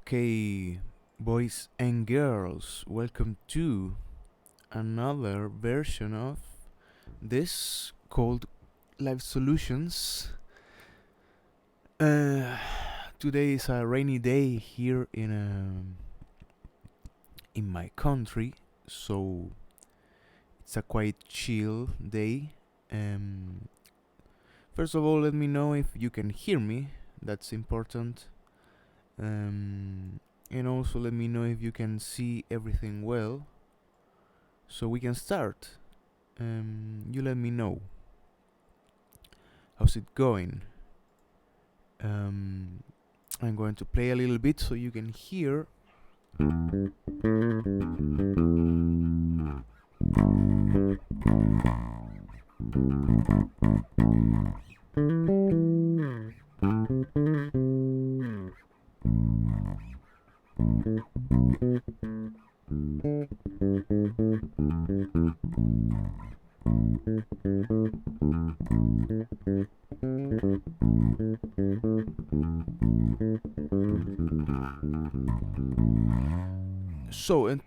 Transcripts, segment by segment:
Okay, boys and girls, welcome to another version of this called Life Solutions. Today is a rainy day here in my country, so it's a quite chill day. Um, First of all, let me know if you can hear me. That's important. And also let me know if you can see everything well, so we can start. You let me know. How's it going? I'm going to play a little bit so you can hear. So, and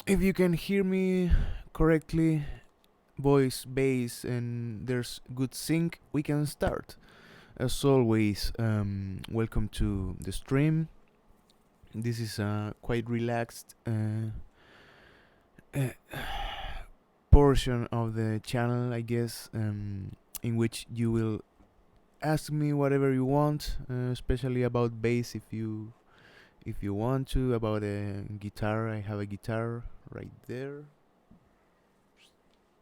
if you can hear me correctly, voice, bass, and there's good sync, we can start. As always, welcome to the stream. This is a quite relaxed uh, portion of the channel, I guess, in which you will ask me whatever you want, especially about bass if you want to, about a guitar. I have a guitar right there.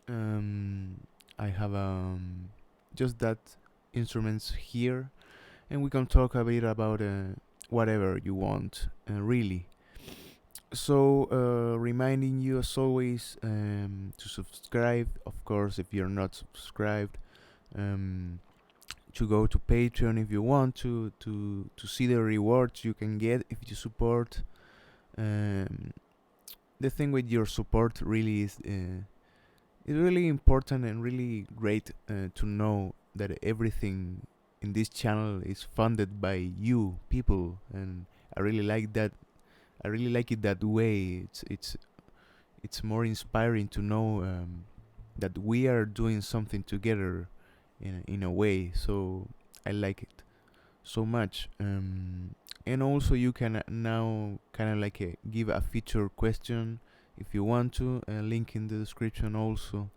I have just that instruments here, and we can talk a bit about whatever you want, really. So, reminding you as always to subscribe, of course, if you're not subscribed, to go to Patreon if you want to see the rewards you can get if you support. The thing with your support really is it's really important and really great to know that everything in this channel is funded by you people, and I really like that. I really like it that way. It's more inspiring to know that we are doing something together in a way. So I like it so much. And also you can now kind of like give a feature question if you want to. Link in the description also.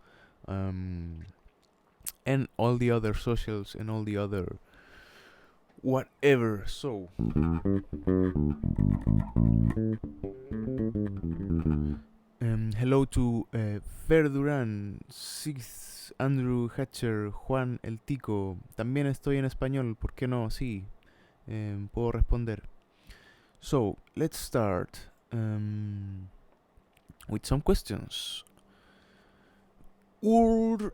And all the other socials and all the other whatever. So hello to Fer Durán, Six, Andrew Hatcher, Juan El Tico. También estoy en español, ¿por qué no? Sí, puedo responder. So, let's start with some questions. Ur,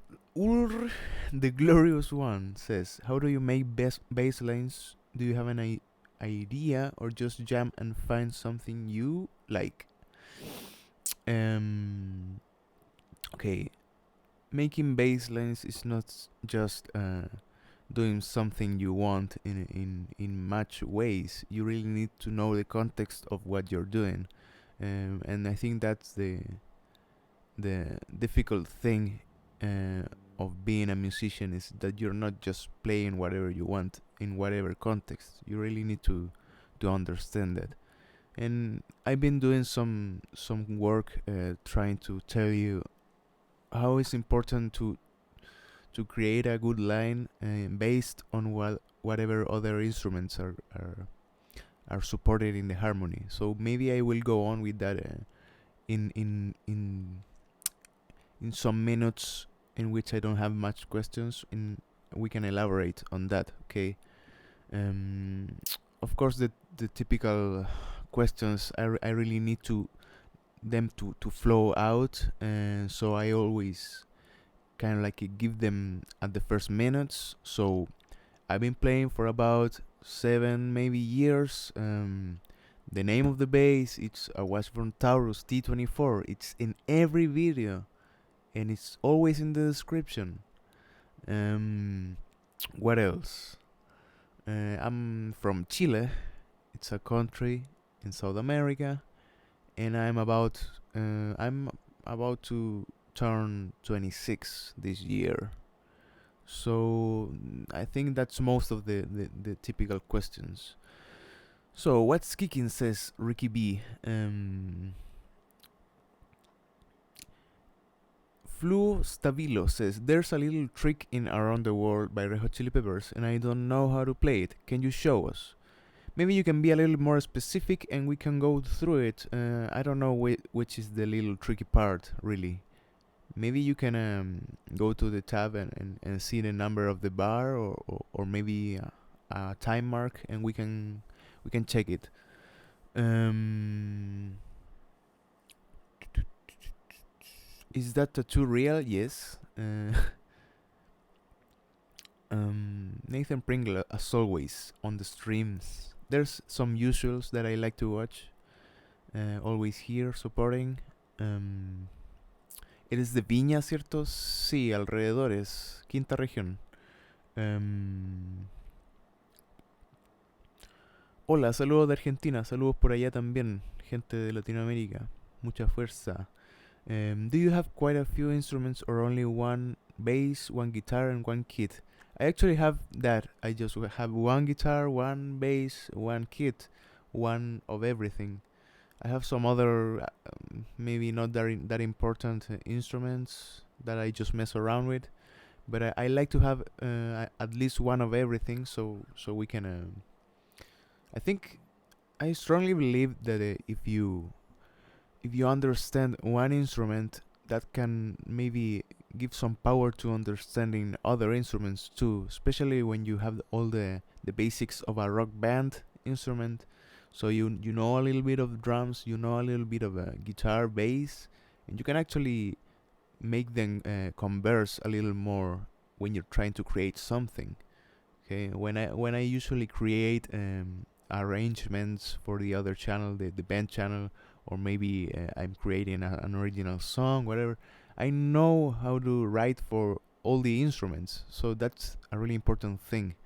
the Glorious One says, how do you make bass lines? Do you have an idea or just jam and find something you like? Okay, making bass lines is not just doing something you want in much ways. You really need to know the context of what you're doing, and I think that's the difficult thing of being a musician, is that you're not just playing whatever you want in whatever context. You really need to understand that. And I've been doing some work trying to tell you how it's important to create a good line based on whatever other instruments are supported in the harmony. So maybe I will go on with that in some minutes in which I don't have much questions, and we can elaborate on that. Okay. Of course, the typical questions I really need them to flow out, and so I always kind of like give them at the first minutes. So I've been playing for about 7 maybe years. The name of the bass, it's a Washburn Taurus T24. It's in every video, and it's always in the description. What else? I'm from Chile, It's a country in South America, and I'm about to turn 26 this year. So I think that's most of the typical questions. So what's kicking, says Ricky B. Flu Stabilo says there's a little trick in Around the World by Red Hot Chili Peppers, and I don't know how to play it. Can you show us? Maybe you can be a little more specific, and we can go through it. I don't know which is the little tricky part, really. Maybe you can go to the tab and see the number of the bar, or maybe a time mark, and we can check it. Is that tattoo real? Yes. Nathan Pringle, as always, on the streams. There's some usuals that I like to watch. Always here supporting. ¿Eres de Viña, cierto? Sí, alrededores. Quinta región. Hola, saludos de Argentina. Saludos por allá también. Gente de Latinoamérica. Mucha fuerza. Do you have quite a few instruments or only one bass, one guitar, and one kit? I actually have that. I just have one guitar, one bass, one kit, one of everything. I have some other, maybe not that important instruments that I just mess around with, but I like to have at least one of everything, so we can. I think I strongly believe that if you understand one instrument, that can maybe give some power to understanding other instruments too, especially when you have all the basics of a rock band instrument. So you know a little bit of drums, you know a little bit of guitar, bass, and you can actually make them converse a little more when you're trying to create something. Okay, when I usually create arrangements for the other channel, the band channel, or maybe I'm creating an original song, whatever, I know how to write for all the instruments. So that's a really important thing.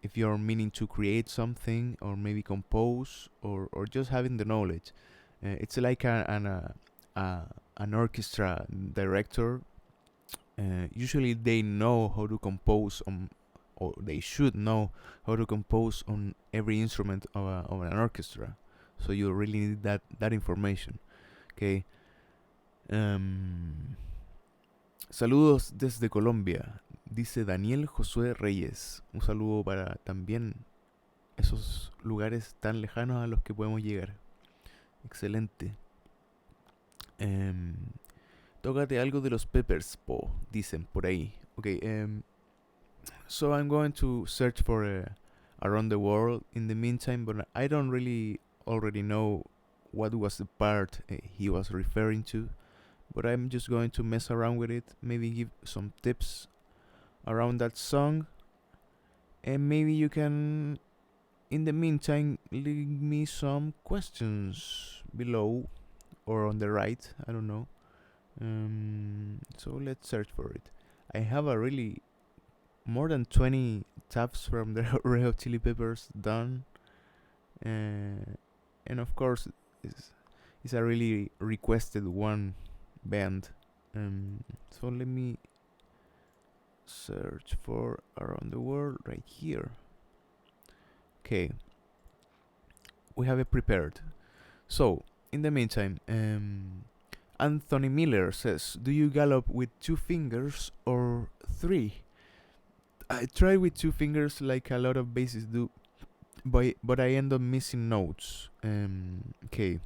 If you're meaning to create something, or maybe compose, or just having the knowledge, it's like an orchestra director. Usually they know how to compose on, or they should know how to compose on every instrument of an orchestra. So you really need that information. Okay. Saludos desde Colombia, dice Daniel Josué Reyes. Un saludo para también esos lugares tan lejanos a los que podemos llegar. Excelente. Tócate algo de los Peppers, po, dicen por ahí. Okay, so I'm going to search for Around the World in the meantime, but I don't really already know what was the part he was referring to. But I'm just going to mess around with it, maybe give some tips around that song, and maybe you can, in the meantime, leave me some questions below or on the right, I don't know. So let's search for it. I have a really more than 20 tabs from the Red Hot Chili Peppers done, and of course it's a really requested one band. So let me search for Around the World right here. Okay, we have it prepared. So in the meantime, Anthony Miller says, do you gallop with 2 fingers or 3? I try with 2 fingers like a lot of bassists do, but I end up missing notes. Okay.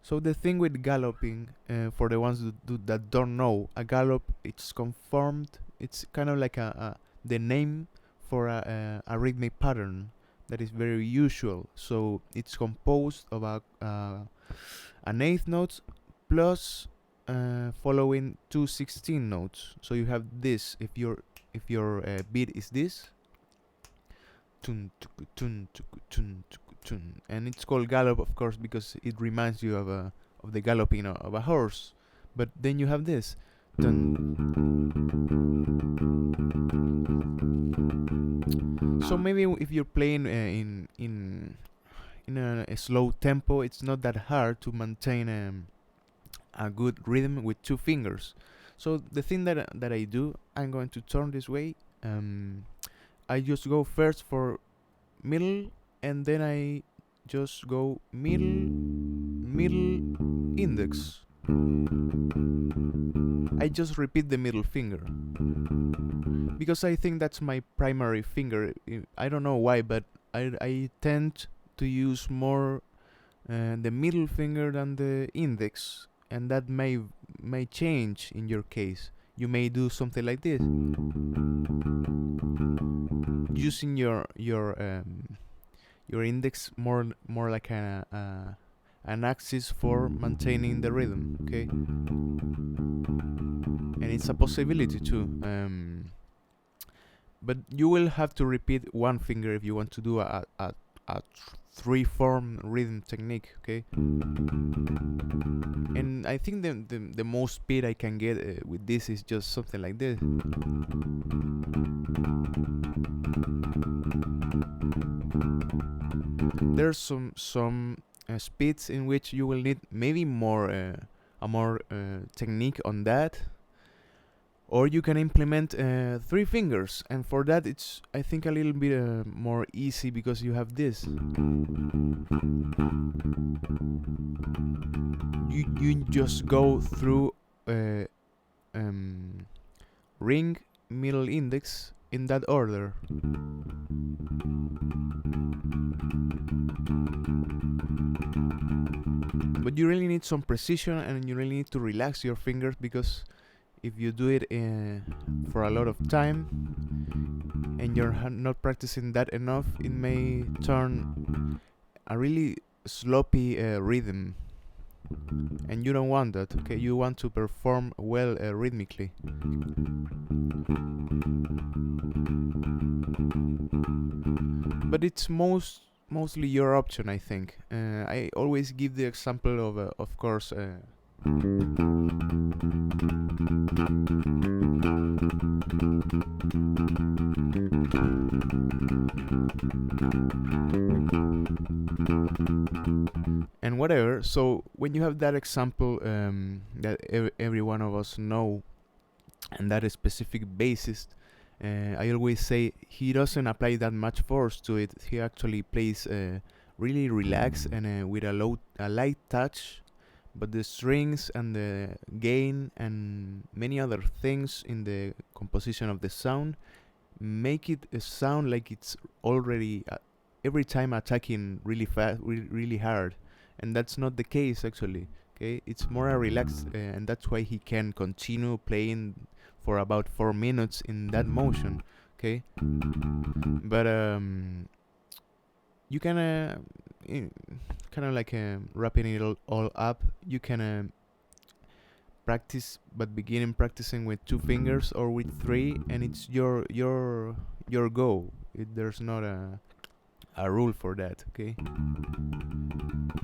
So the thing with galloping, for the ones that don't know, a gallop, it's conformed. It's kind of like the name for a rhythmic pattern that is very usual. So it's composed of an eighth note plus following 2 16 notes. So you have this. If your beat is this, tun tuku tun tuku tun tuku tun, and it's called gallop, of course, because it reminds you of the galloping of a horse. But then you have this. So maybe if you're playing in in a slow tempo, it's not that hard to maintain a good rhythm with 2 fingers. So the thing that I do, I'm going to turn this way. I just go first for middle, and then I just go middle, middle, index. I just repeat the middle finger because I think that's my primary finger. I don't know why, but I tend to use more the middle finger than the index, and that may change in your case. You may do something like this, using your index more like an axis for maintaining the rhythm. Okay, and it's a possibility too. But you will have to repeat one finger if you want to do a 3-form rhythm technique. Okay, and I think the most speed I can get with this is just something like this. There's some speeds in which you will need maybe a more technique on that, or you can implement 3 fingers, and for that it's, I think, a little bit more easy because you have this. You just go through ring, middle, index in that order. But you really need some precision, and you really need to relax your fingers, because if you do it for a lot of time and you're not practicing that enough, it may turn a really sloppy rhythm, and you don't want that. Okay, you want to perform well rhythmically. But it's mostly your option, I think. I always give the example of course, and whatever. So when you have that example that every one of us know, and that specific bassist, I always say he doesn't apply that much force to it. He actually plays really relaxed and with a light touch, but the strings and the gain and many other things in the composition of the sound make it sound like it's already every time attacking really fast, really hard, and that's not the case actually. Okay, it's more a relaxed, and that's why he can continue playing for about 4 minutes in that motion. Okay, but you can kind of like wrapping it all up. You can practice, but begin practicing with 2 fingers or with 3, and it's your go. There's not a rule for that. Okay,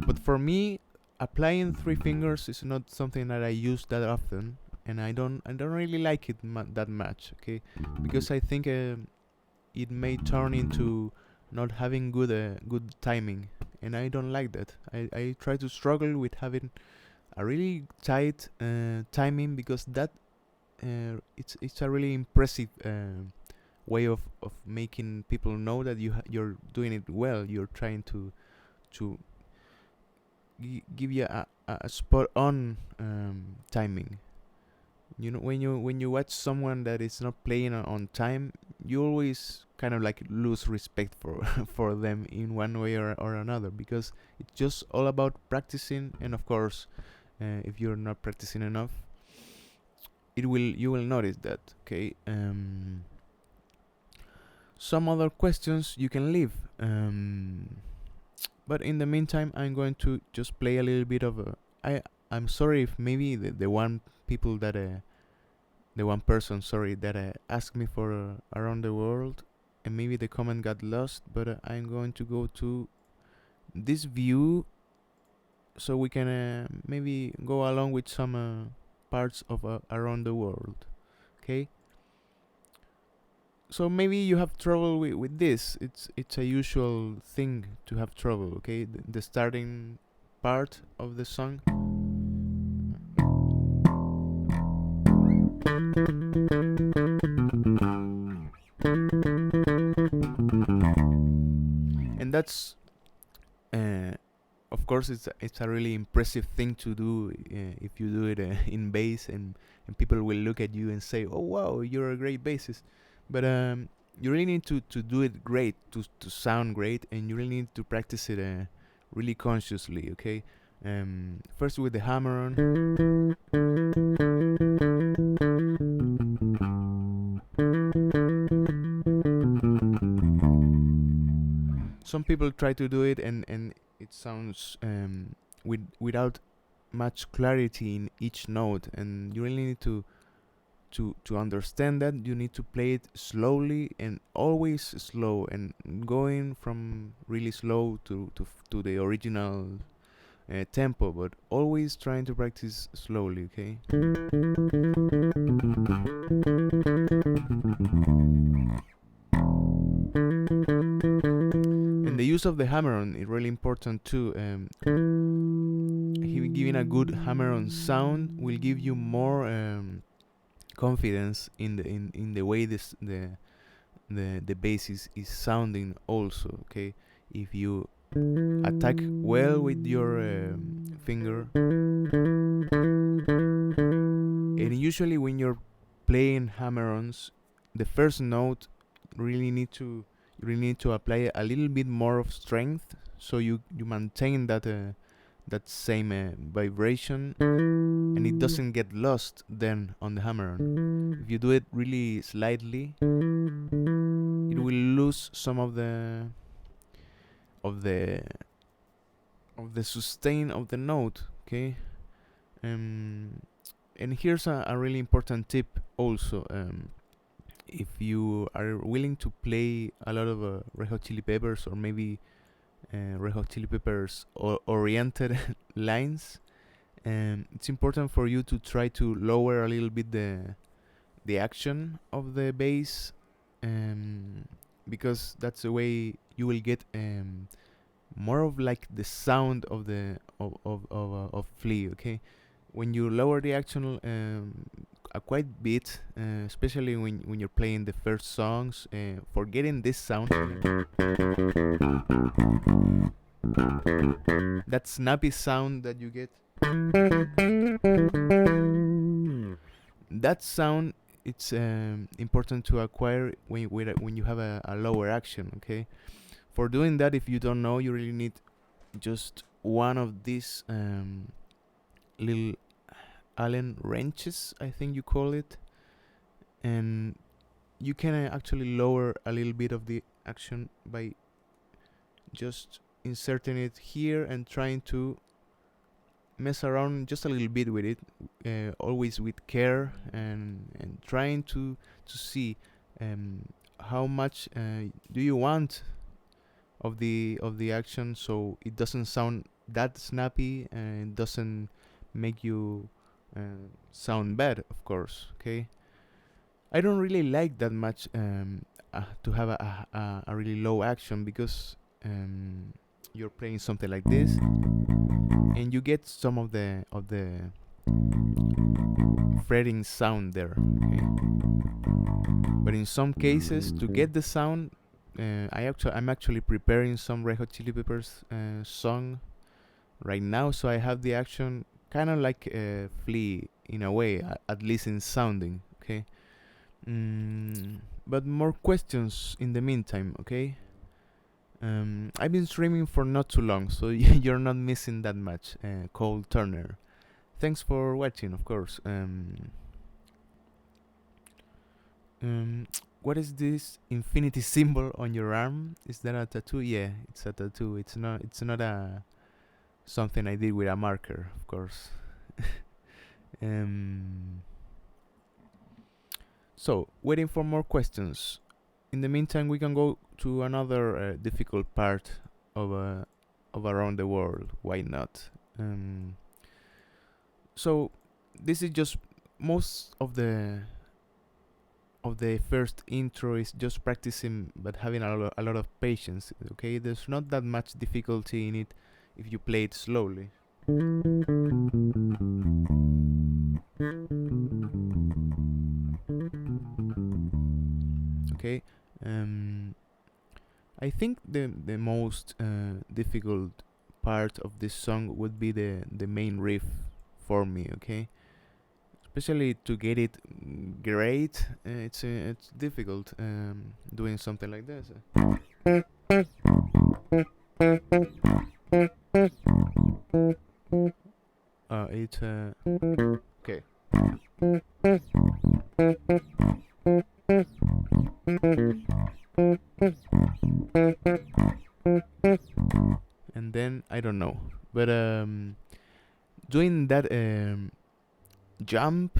but for me, applying 3 fingers is not something that I use that often, and I don't really like it that much. Okay, because I think it may turn into not having good timing, and I don't like that. I try to struggle with having a really tight timing, because that it's a really impressive way of making people know that you're doing it well. You're trying to give you a spot on timing. You know, when you watch someone that is not playing on time, you always kind of like lose respect for for them in one way or another, because it's just all about practicing. And of course, if you're not practicing enough, you will notice that. Okay, some other questions you can leave, but in the meantime, I'm going to just play a little bit of I'm sorry if maybe the one people that the one person, sorry, that asked me for Around the World, and maybe the comment got lost, but I'm going to go to this view so we can maybe go along with some parts of Around the World. Okay, So maybe you have trouble with this. It's a usual thing to have trouble. Okay, the starting part of the song. And that's of course it's a really impressive thing to do if you do it in bass, and people will look at you and say, oh wow, you're a great bassist. But you really need to do it great, to sound great, and you really need to practice it really consciously. Okay, first with the hammer on. Some people try to do it, and it sounds without much clarity in each note, and you really need to understand that you need to play it slowly, and always slow, and going from really slow to the original tempo, but always trying to practice slowly. Okay. And the use of the hammer-on is really important too. Giving a good hammer-on sound will give you more confidence in the way the bass is sounding also. Okay, if you attack well with your finger, and usually when you're playing hammer-ons, the first note really need to you really need to apply a little bit more of strength, so you maintain that same vibration, and it doesn't get lost then on the hammer-on. If you do it really slightly, it will lose some of the of the sustain of the note. Okay. And here's a really important tip also. If you are willing to play a lot of Red Hot Chili Peppers, or maybe Red Hot Chili Peppers oriented lines, it's important for you to try to lower a little bit the action of the bass, because that's the way you will get more of like the sound of the of Flea. Okay, when you lower the action a quite bit, especially when you're playing the first songs, for getting this sound, that snappy sound that you get, that sound, it's important to acquire when you have a lower action. Okay, for doing that, if you don't know, you really need just one of these little Allen wrenches, I think you call it, and you can actually lower a little bit of the action by just inserting it here and trying to mess around just a little bit with it, always with care, and trying to see how much do you want of the action, so it doesn't sound that snappy and it doesn't make you sound bad, of course. Okay, I don't really like that much to have a really low action, because you're playing something like this, and you get some of the fretting sound there. Okay? But in some cases, to get the sound, I'm actually preparing some Red Hot Chili Peppers song right now, so I have the action kind of like Flea in a way, at least in sounding. Okay. But more questions in the meantime. Okay. I've been streaming for not too long, so you're not missing that much. Cole Turner, thanks for watching, of course. What is this infinity symbol on your arm? Is that a tattoo? Yeah, it's a tattoo. It's not a something I did with a marker, of course. So, waiting for more questions. In the meantime, we can go to another difficult part of Around the World. Why not? So, this is just most of the of the first intro is just practicing, but having a lot of patience. Okay, there's not that much difficulty in it if you play it slowly. Okay, I think the most difficult part of this song would be the main riff for me. Okay, especially to get it great, it's difficult doing something like this. It's okay. And then I don't know, but doing that jump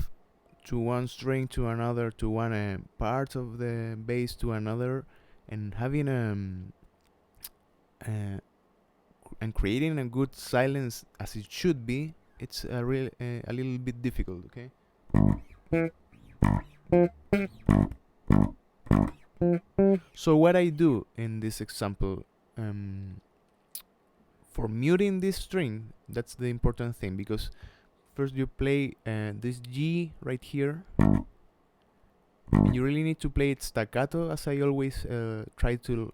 to one string to another, to one part of the bass to another, and having and creating a good silence as it should be, it's a little bit difficult. Okay. So what I do in this example, for muting this string, that's the important thing, because first you play this G right here, and you really need to play it staccato, as I always try to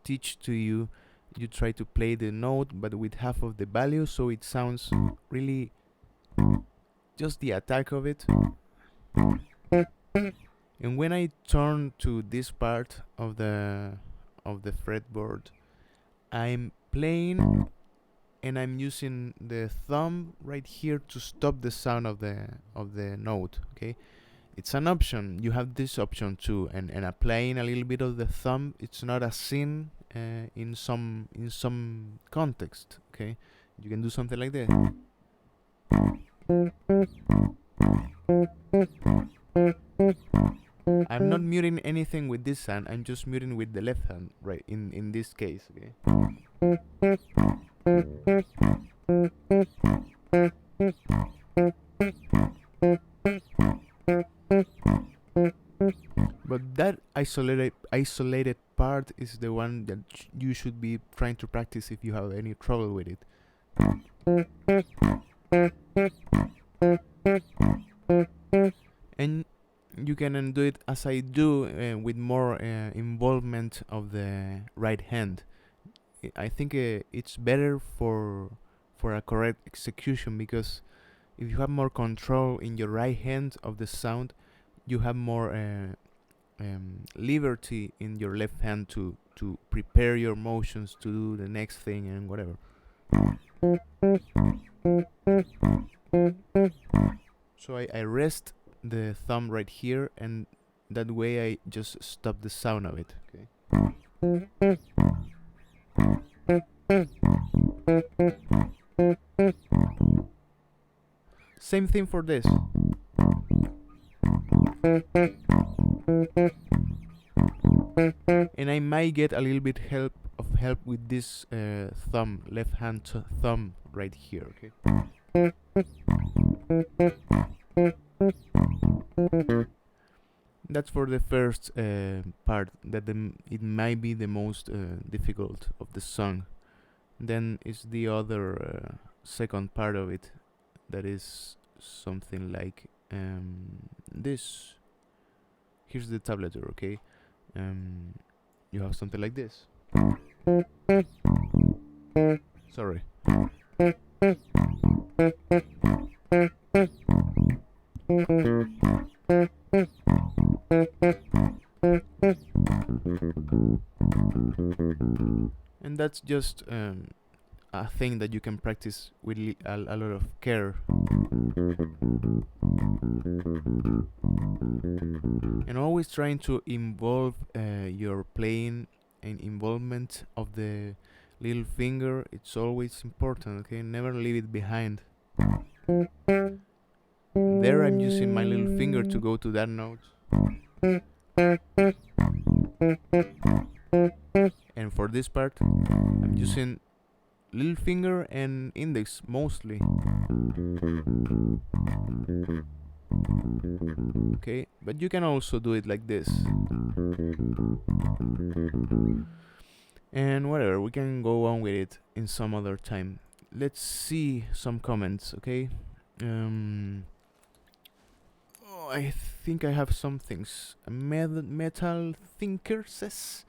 teach to you. You try to play the note but with half of the value, so it sounds really just the attack of it. And when I turn to this part of the fretboard, I'm playing and I'm using the thumb right here to stop the sound of the note. Okay, it's an option. You have this option too, and applying a little bit of the thumb, it's not a sin in some context. Okay, you can do something like that. I'm not muting anything with this hand. I'm just muting with the left hand, right? In this case, okay. But that isolated part is the one that you should be trying to practice if you have any trouble with it. And you can do it as I do, with more involvement of the right hand. I think it's better for a correct execution, because if you have more control in your right hand of the sound, you have more liberty in your left hand to prepare your motions to do the next thing and whatever. So I rest the thumb right here, and that way I just stop the sound of it. Okay. Same thing for this. And I might get a little bit help with this thumb, left hand thumb right here. Okay. That's for the first part, that it might be the most difficult of the song. Then is the other second part of it, that is something like this. Here's the tablature, okay? You have something like this. Sorry. And that's just a thing that you can practice with a lot of care. And always trying to involve your playing and involvement of the little finger. It's always important, okay? Never leave it behind. There I'm using my little finger to go to that note. And for this part, I'm using little finger and index mostly. Okay, but you can also do it like this. And whatever, we can go on with it in some other time. Let's see some comments, okay? I think I have some things. Metal Thinker says,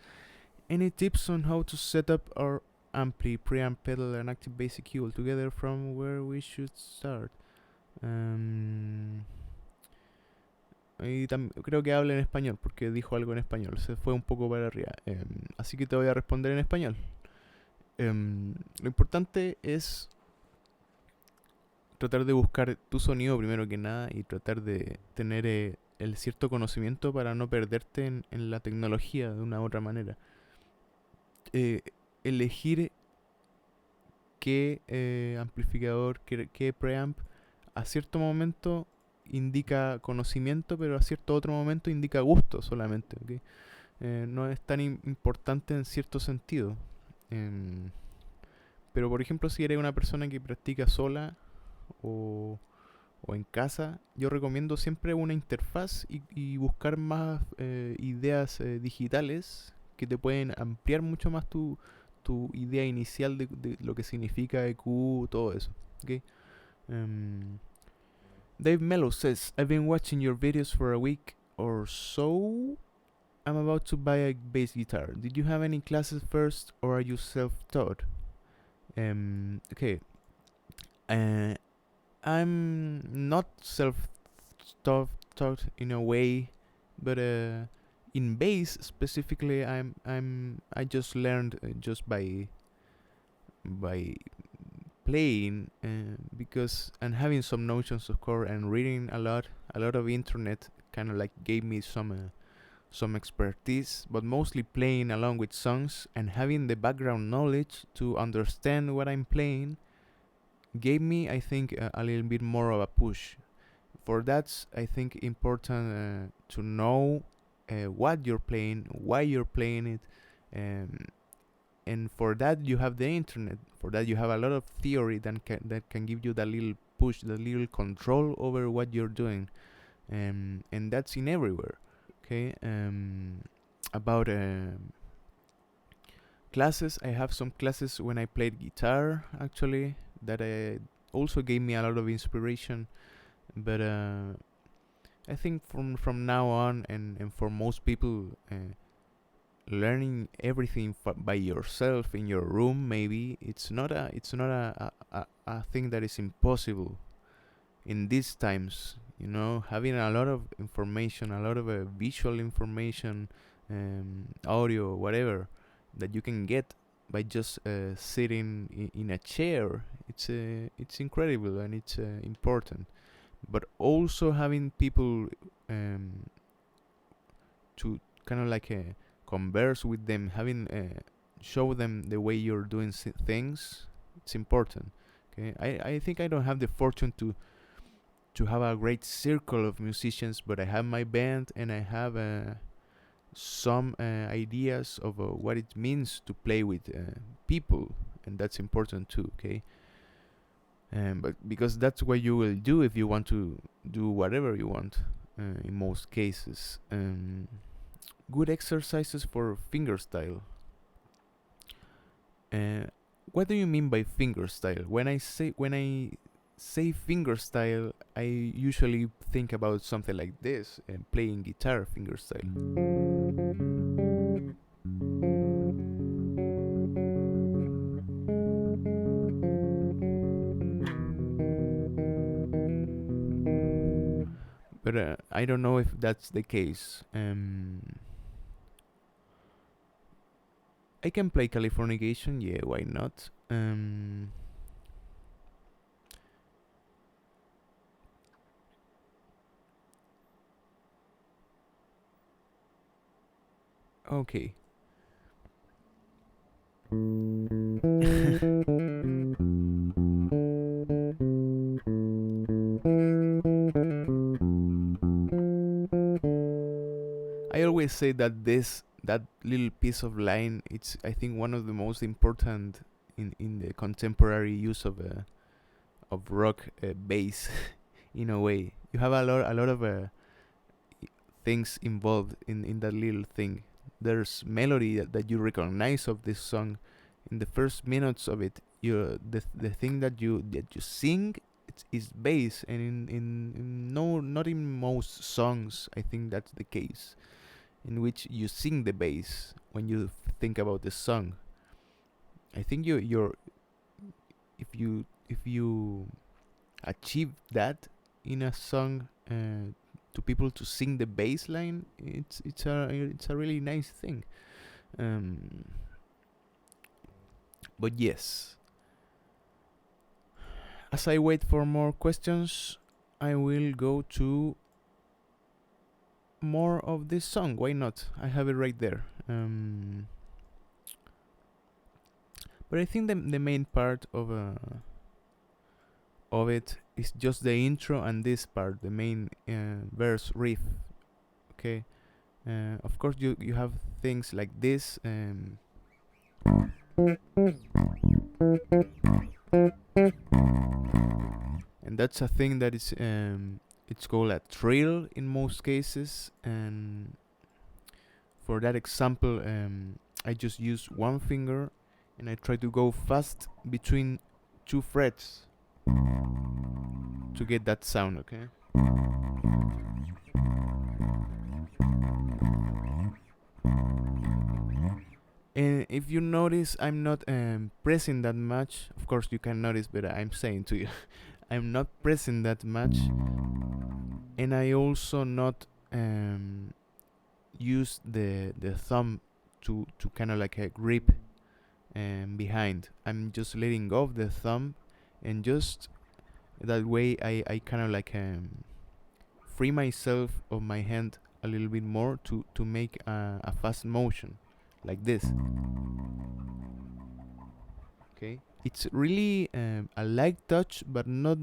any tips on how to set up our ampli, preamp, pedal, and active basic cue all together from where we should start? Creo que habla en español porque dijo algo en español, se fue un poco para arriba. Así que te voy a responder en español. Lo importante es tratar de buscar tu sonido primero que nada y tratar de tener el cierto conocimiento para no perderte en la tecnología de una u otra manera. Elegir qué amplificador, qué preamp a cierto momento indica conocimiento, pero a cierto otro momento indica gusto solamente, ¿okay? No es tan importante en cierto sentido. Pero por ejemplo, si eres una persona que practica sola o en casa, yo recomiendo siempre una interfaz y buscar más ideas digitales que te pueden ampliar mucho más tu idea inicial de lo que significa EQ, todo eso. ¿Okay? Dave Mello says, I've been watching your videos for a week or so. I'm about to buy a bass guitar. Did you have any classes first or are you self-taught? Okay. I'm not self-taught in a way, but in bass specifically, I just learned just by playing, because and having some notions of chord and reading a lot of internet kind of like gave me some expertise, but mostly playing along with songs and having the background knowledge to understand what I'm playing gave me, I think, a little bit more of a push. For that's, I think, important to know what you're playing, why you're playing it, and for that you have the internet. For that you have a lot of theory that can give you that little push, that little control over what you're doing, and that's in everywhere. Okay. About classes, I have some classes when I played guitar actually that also gave me a lot of inspiration, but I think from now on and for most people, learning everything by yourself in your room, maybe it's not a thing that is impossible in these times. Having a lot of information, a lot of visual information, audio, whatever that you can get by just sitting in a chair. It's incredible and it's important. But also having people to kind of like converse with them, having show them the way you're doing things. It's important. Okay, I think I don't have the fortune to have a great circle of musicians, but I have my band and I have some ideas of what it means to play with people, and that's important too. Okay. But because that's what you will do if you want to do whatever you want, in most cases. Good exercises for fingerstyle. What do you mean by fingerstyle? When I say fingerstyle, I usually think about something like this, playing guitar fingerstyle. But I don't know if that's the case. I can play Californication, yeah, why not? Okay. I always say that that little piece of line, it's, I think, one of the most important in the contemporary use of rock bass in a way. you have a lot of things involved in that little thing. There's melody that you recognize of this song. In the first minutes of it, the thing that you sing is bass, and in no, not in most songs I think that's the case, in which you sing the bass when you think about the song. I think you're if you achieve that in a song, to people to sing the bass line, it's a really nice thing. But yes, as I wait for more questions, I will go to more of this song. Why not? I have it right there. But I think the main part of it is just the intro and this part, the main verse riff. Okay. Of course, you have things like this. And that's a thing that is it's called a trill in most cases. And for that example, I just use one finger and I try to go fast between two frets to get that sound. Okay. And if you notice, I'm not pressing that much. Of course, you can notice, but I'm saying to you, I'm not pressing that much, and I also not use the thumb to kind of like a grip behind. I'm just letting go of the thumb, and just that way I kind of like free myself of my hand a little bit more to make a fast motion like this. Okay, it's really a light touch, but not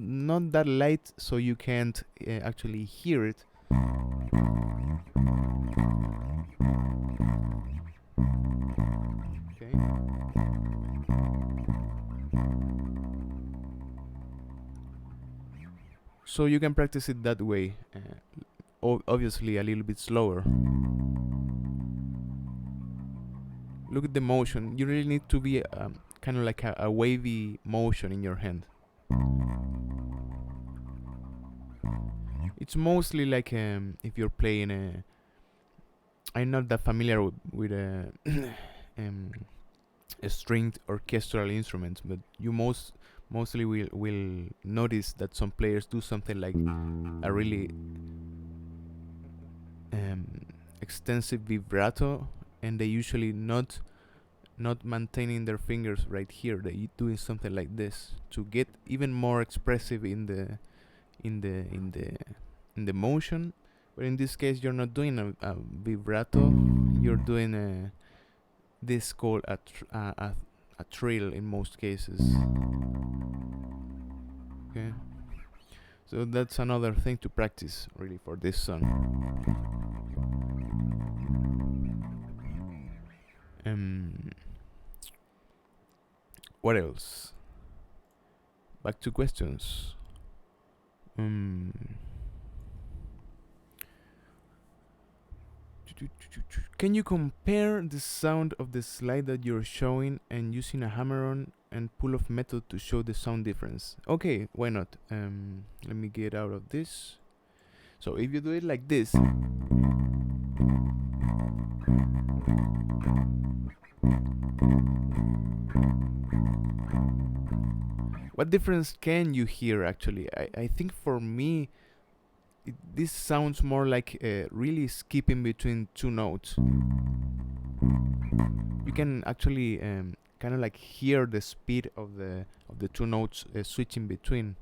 that light, so you can't actually hear it. Okay. So you can practice it that way. Obviously, a little bit slower. Look at the motion. You really need to be kind of like a wavy motion in your hand. It's mostly like if you're playing a... I'm not that familiar with a stringed orchestral instrument, but you mostly will notice that some players do something like a really extensive vibrato, and they usually not maintaining their fingers right here. They doing something like this to get even more expressive in the motion. But in this case, you're not doing a vibrato. You're doing this called a trill in most cases. Okay. So that's another thing to practice really for this song. What else? Back to questions. Can you compare the sound of the slide that you're showing and using a hammer-on and pull-off method to show the sound difference? Okay, why not? Let me get out of this. So if you do it like this, what difference can you hear actually? I think for me, this sounds more like really skipping between two notes. You can actually kind of like hear the speed of the two notes switching between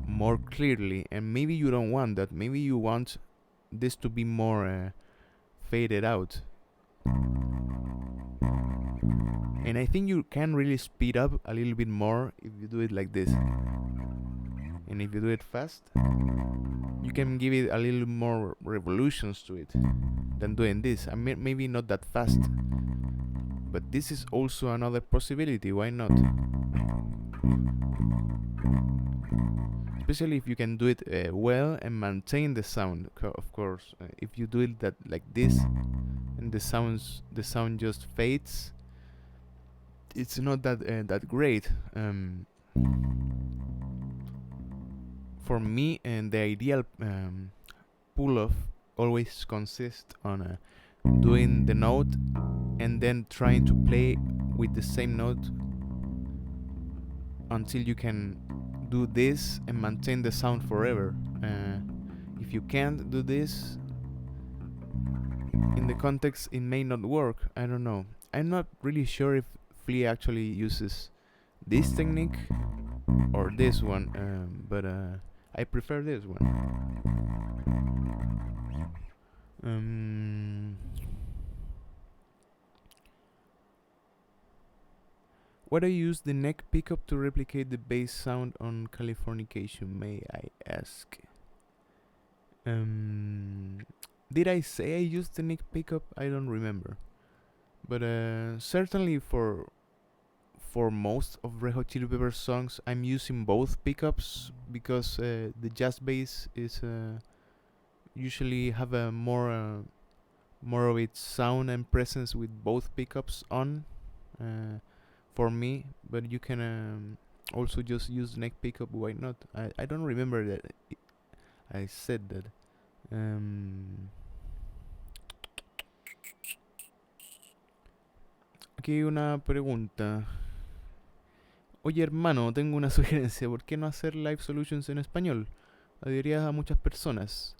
more clearly, and maybe you don't want that. Maybe you want this to be more faded out. And I think you can really speed up a little bit more if you do it like this. And if you do it fast, you can give it a little more revolutions to it than doing this. I mean, maybe not that fast, but this is also another possibility. Why not? especially if you can do it well and maintain the sound. Of course, if you do it that like this and the sound just fades, it's not that great. For me, and the ideal pull off always consists on doing the note and then trying to play with the same note until you can do this and maintain the sound forever. If you can't do this in the context, it may not work. I don't know. I'm not really sure if Flea actually uses this technique or this one, but I prefer this one. Why do you use the neck pickup to replicate the bass sound on Californication, may I ask? Did I say I used the neck pickup? I don't remember. But certainly for most of Red Hot Chili Peppers songs, I'm using both pickups because the jazz bass is usually have a more of its sound and presence with both pickups on for me. But you can also just use neck pickup. Why not? I don't remember that I said that. Aquí hay una pregunta. Oye hermano, tengo una sugerencia. ¿Por qué no hacer live solutions en español? Ayudarías a muchas personas.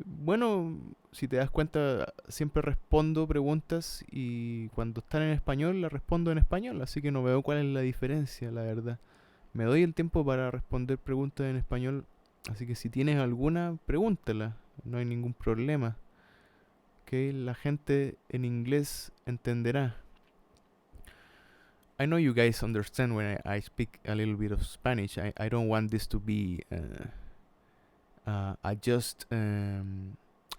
Bueno, si te das cuenta, siempre respondo preguntas y cuando están en español las respondo en español, así que no veo cuál es la diferencia, la verdad. Me doy el tiempo para responder preguntas en español, así que si tienes alguna, pregúntala, no hay ningún problema. Que la gente en inglés entenderá. I know you guys understand when I speak a little bit of Spanish. I don't want this to be I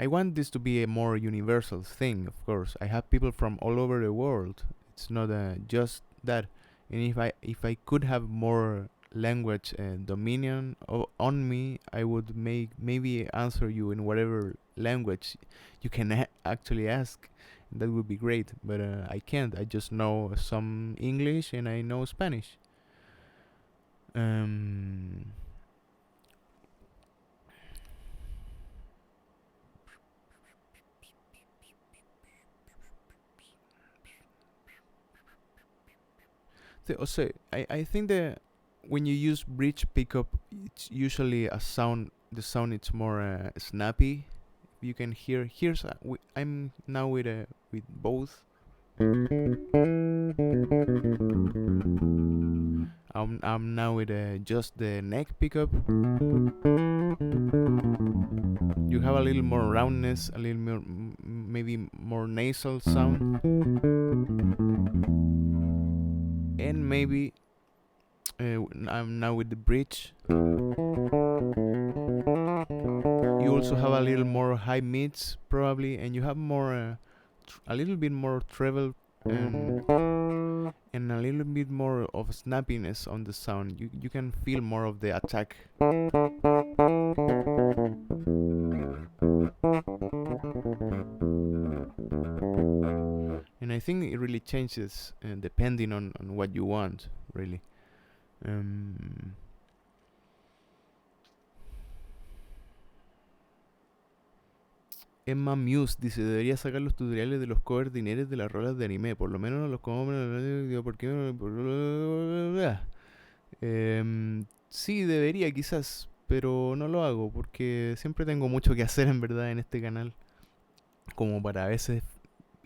want this to be a more universal thing, of course. I have people from all over the world. It's not just that. And if I could have more language dominion on me, I would maybe answer you in whatever language you can actually ask. That would be great, but I can't. I just know some English and I know Spanish. So I think that when you use bridge pickup, it's usually a sound. The sound it's more snappy. You can hear. I'm now with both. I'm now with just the neck pickup. You have a little more roundness, a little more, maybe more nasal sound, and maybe I'm now with the bridge. You also have a little more high mids probably, and you have more, a little bit more treble and a little bit more of snappiness on the sound. You can feel more of the attack. And I think it really changes depending on what you want, really. Emma Muse dice, debería sacar los tutoriales de los covers dineros de las rolas de anime, por lo menos los como ¿por qué? Sí, debería quizás, pero no lo hago porque siempre tengo mucho que hacer en verdad en este canal, como para a veces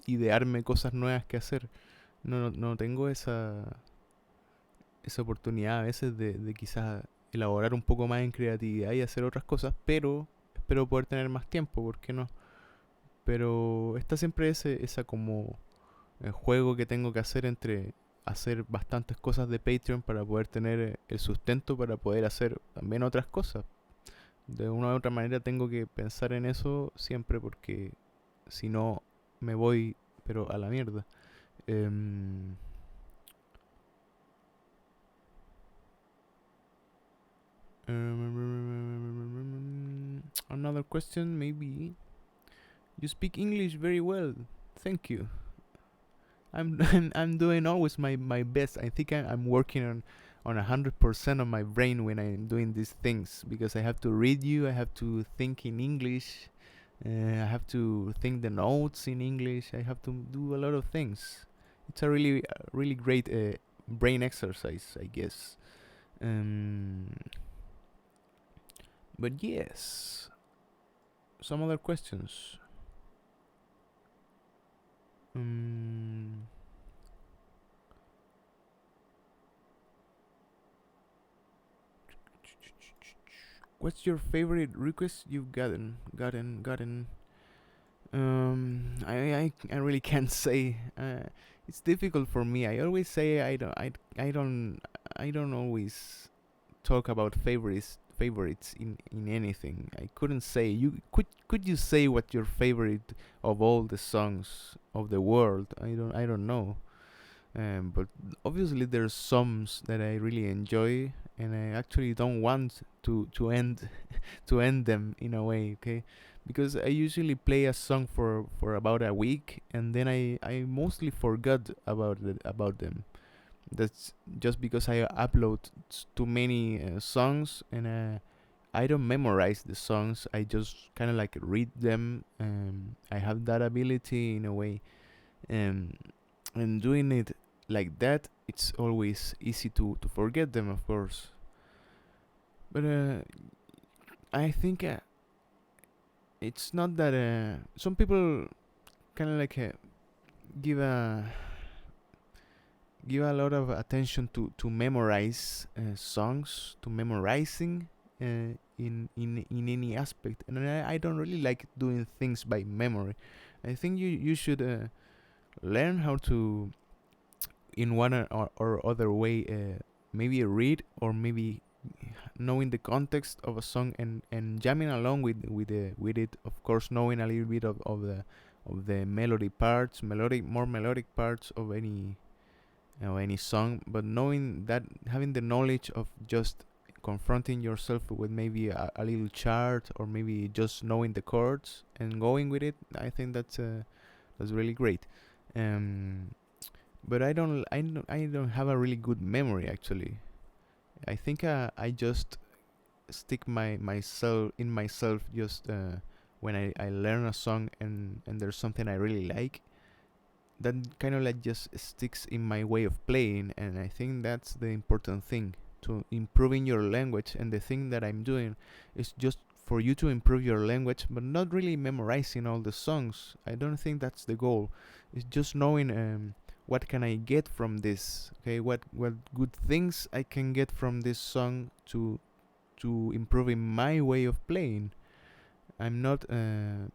idearme cosas nuevas que hacer. No tengo esa oportunidad a veces de quizás elaborar un poco más en creatividad y hacer otras cosas, pero espero poder tener más tiempo, ¿por qué no? Pero está siempre esa como juego que tengo que hacer entre hacer bastantes cosas de Patreon para poder tener el sustento para poder hacer también otras cosas. De una u otra manera tengo que pensar en eso siempre porque si no me voy pero a la mierda. Another question, maybe. You speak English very well. Thank you. I'm doing always my best. I think I'm working on 100% of my brain when I'm doing these things, because I have to read you. I have to think in English. I have to think the notes in English. I have to do a lot of things. It's a really great brain exercise, I guess. Um, but yes, some other questions. Um, what's your favorite request you've gotten? I really can't say. It's difficult for me. I always say I don't always talk about favorites in anything. I couldn't say. You could you say what your favorite of all the songs of the world? I don't know. But obviously there's songs that I really enjoy, and I actually don't want to end to end them in a way, okay? Because I usually play a song for about a week, and then I mostly forgot about them. That's just because I upload too many songs, and I don't memorize the songs. I just kind of like read them. I have that ability in a way, um, and doing it like that, it's always easy to forget them, of course. But I think it's not that. Some people kind of like give a give a lot of attention to memorize songs, to memorizing in any aspect, and I don't really like doing things by memory. I think you should learn how to, in one or other way, maybe read, or maybe knowing the context of a song, and jamming along with it, of course, knowing a little bit of the melody parts, more melodic parts of any song, but knowing that, having the knowledge of just confronting yourself with maybe a little chart, or maybe just knowing the chords and going with it, I think that's really great. um but I don't have a really good memory, actually. I think I just stick myself just when I learn a song, and there's something I really like, that kind of like just sticks in my way of playing. And I think that's the important thing, to improving your language. And the thing that I'm doing is just for you to improve your language, but not really memorizing all the songs. I don't think that's the goal. It's just knowing what can I get from this, okay? What good things I can get from this song to improving my way of playing. I'm not.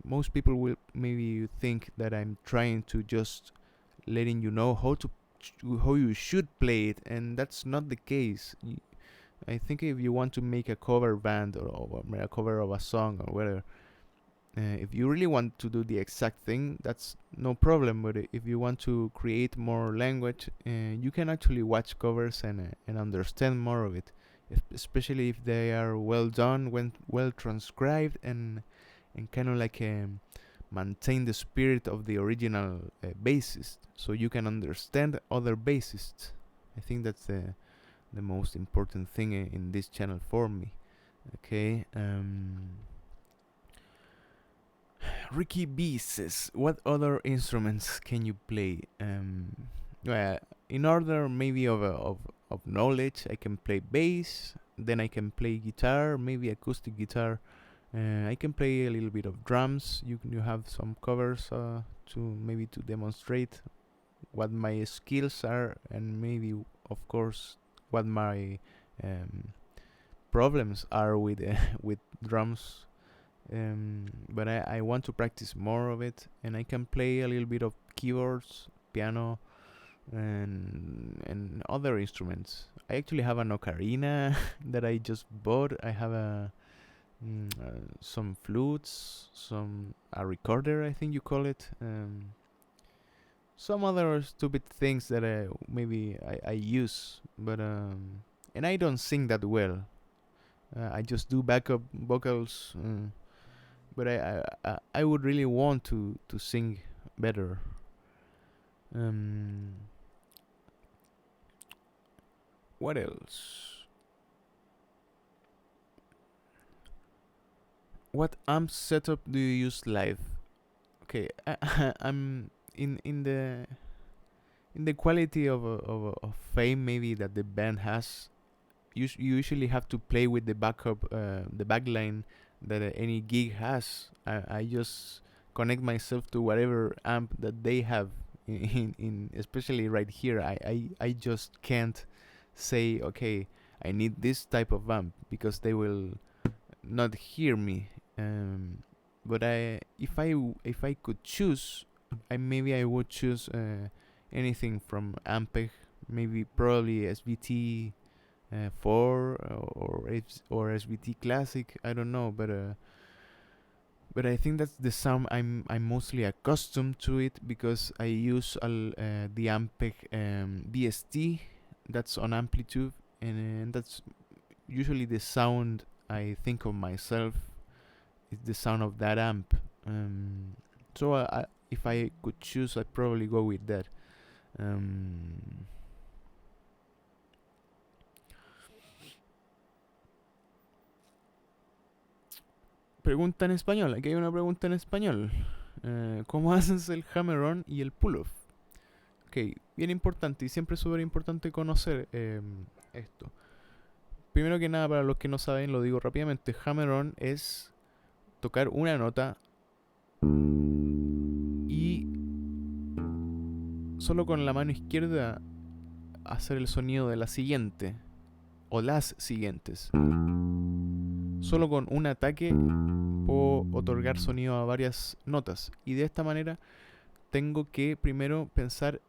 Most people will maybe think that I'm trying to just letting you know how you should play it, and that's not the case. I think if you want to make a cover band, or a cover of a song, or whatever, if you really want to do the exact thing, that's no problem. But if you want to create more language, you can actually watch covers and understand more of it, especially if they are well done, when well transcribed, and kind of like maintain the spirit of the original bassist, so you can understand other bassists. I think that's the most important thing in this channel for me. Okay. Ricky B says, "What other instruments can you play?" Well, in order maybe of knowledge, I can play bass. Then I can play guitar, maybe acoustic guitar. I can play a little bit of drums. You have some covers to maybe to demonstrate what my skills are, and maybe, of course, what my problems are with with drums. But I want to practice more of it, and I can play a little bit of keyboards, piano, and other instruments. I actually have an ocarina that I just bought. I have some flutes, a recorder, I think you call it, some other stupid things that I use, but and I don't sing that well. I just do backup vocals, but I would really want to sing better. Um, what else? What amp setup do you use live? Okay, I'm in the quality of fame maybe that the band has. You usually have to play with the backup, the backline that any gig has. I just connect myself to whatever amp that they have. In especially right here, I just can't say okay, I need this type of amp because they will not hear me. But if I could choose, I would choose anything from Ampeg, maybe probably SVT 4 or SVT Classic. I don't know, but I think that's the sound I'm mostly accustomed to it because I use the Ampeg BST that's on Amplitude, and that's usually the sound I think of myself. It's the sound of that amp. So if I could choose, I'd probably go with that. Pregunta en español. Aquí hay una pregunta en español. ¿Cómo haces el hammer-on y el pull-off? Ok, bien importante y siempre súper importante conocer esto. Primero que nada, para los que no saben, lo digo rápidamente. Hammer-on es tocar una nota y solo con la mano izquierda hacer el sonido de la siguiente o las siguientes. Solo con un ataque puedo otorgar sonido a varias notas y de esta manera tengo que primero pensar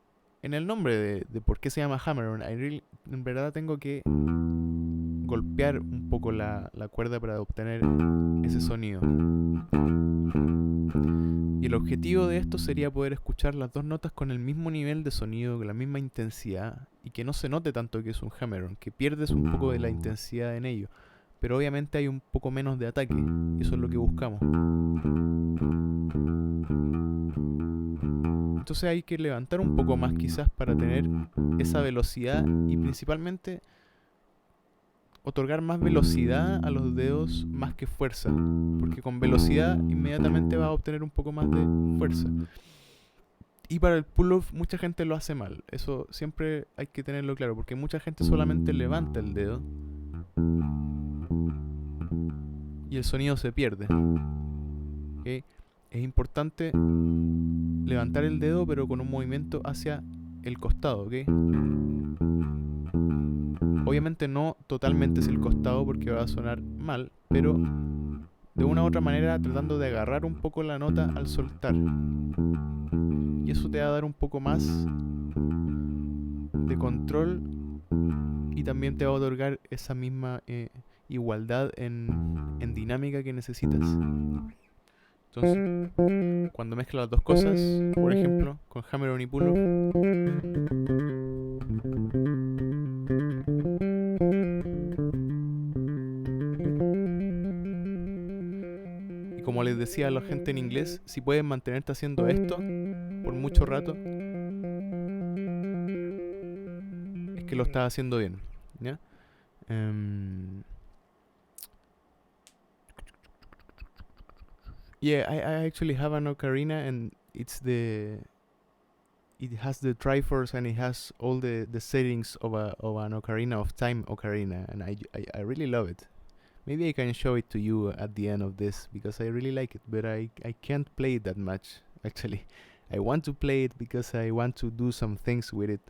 en el nombre de por qué se llama hammer-on. En verdad tengo que golpear un poco la cuerda para obtener ese sonido. Y el objetivo de esto sería poder escuchar las dos notas con el mismo nivel de sonido, con la misma intensidad, y que no se note tanto que es un hammer-on, que pierdes un poco de la intensidad en ello. Pero obviamente hay un poco menos de ataque, y eso es lo que buscamos. Entonces hay que levantar un poco más quizás para tener esa velocidad y principalmente otorgar más velocidad a los dedos más que fuerza, porque con velocidad inmediatamente vas a obtener un poco más de fuerza. Y para el pull-off mucha gente lo hace mal, eso siempre hay que tenerlo claro, porque mucha gente solamente levanta el dedo y el sonido se pierde. ¿Okay? Es importante levantar el dedo pero con un movimiento hacia el costado, ¿ok? Obviamente no totalmente hacia el costado porque va a sonar mal, pero de una u otra manera tratando de agarrar un poco la nota al soltar. Y eso te va a dar un poco más de control y también te va a otorgar esa misma igualdad en dinámica que necesitas. Entonces, cuando mezclas las dos cosas, por ejemplo, con hammer-on y pull-off, y como les decía a la gente en inglés, si puedes mantenerte haciendo esto por mucho rato, es que lo estás haciendo bien, ¿ya? Yeah, I actually have an ocarina, and it has the Triforce and it has all the settings of an Ocarina of Time ocarina, and I really love it. Maybe I can show it to you at the end of this because I really like it, but I can't play it that much actually. I want to play it because I want to do some things with it,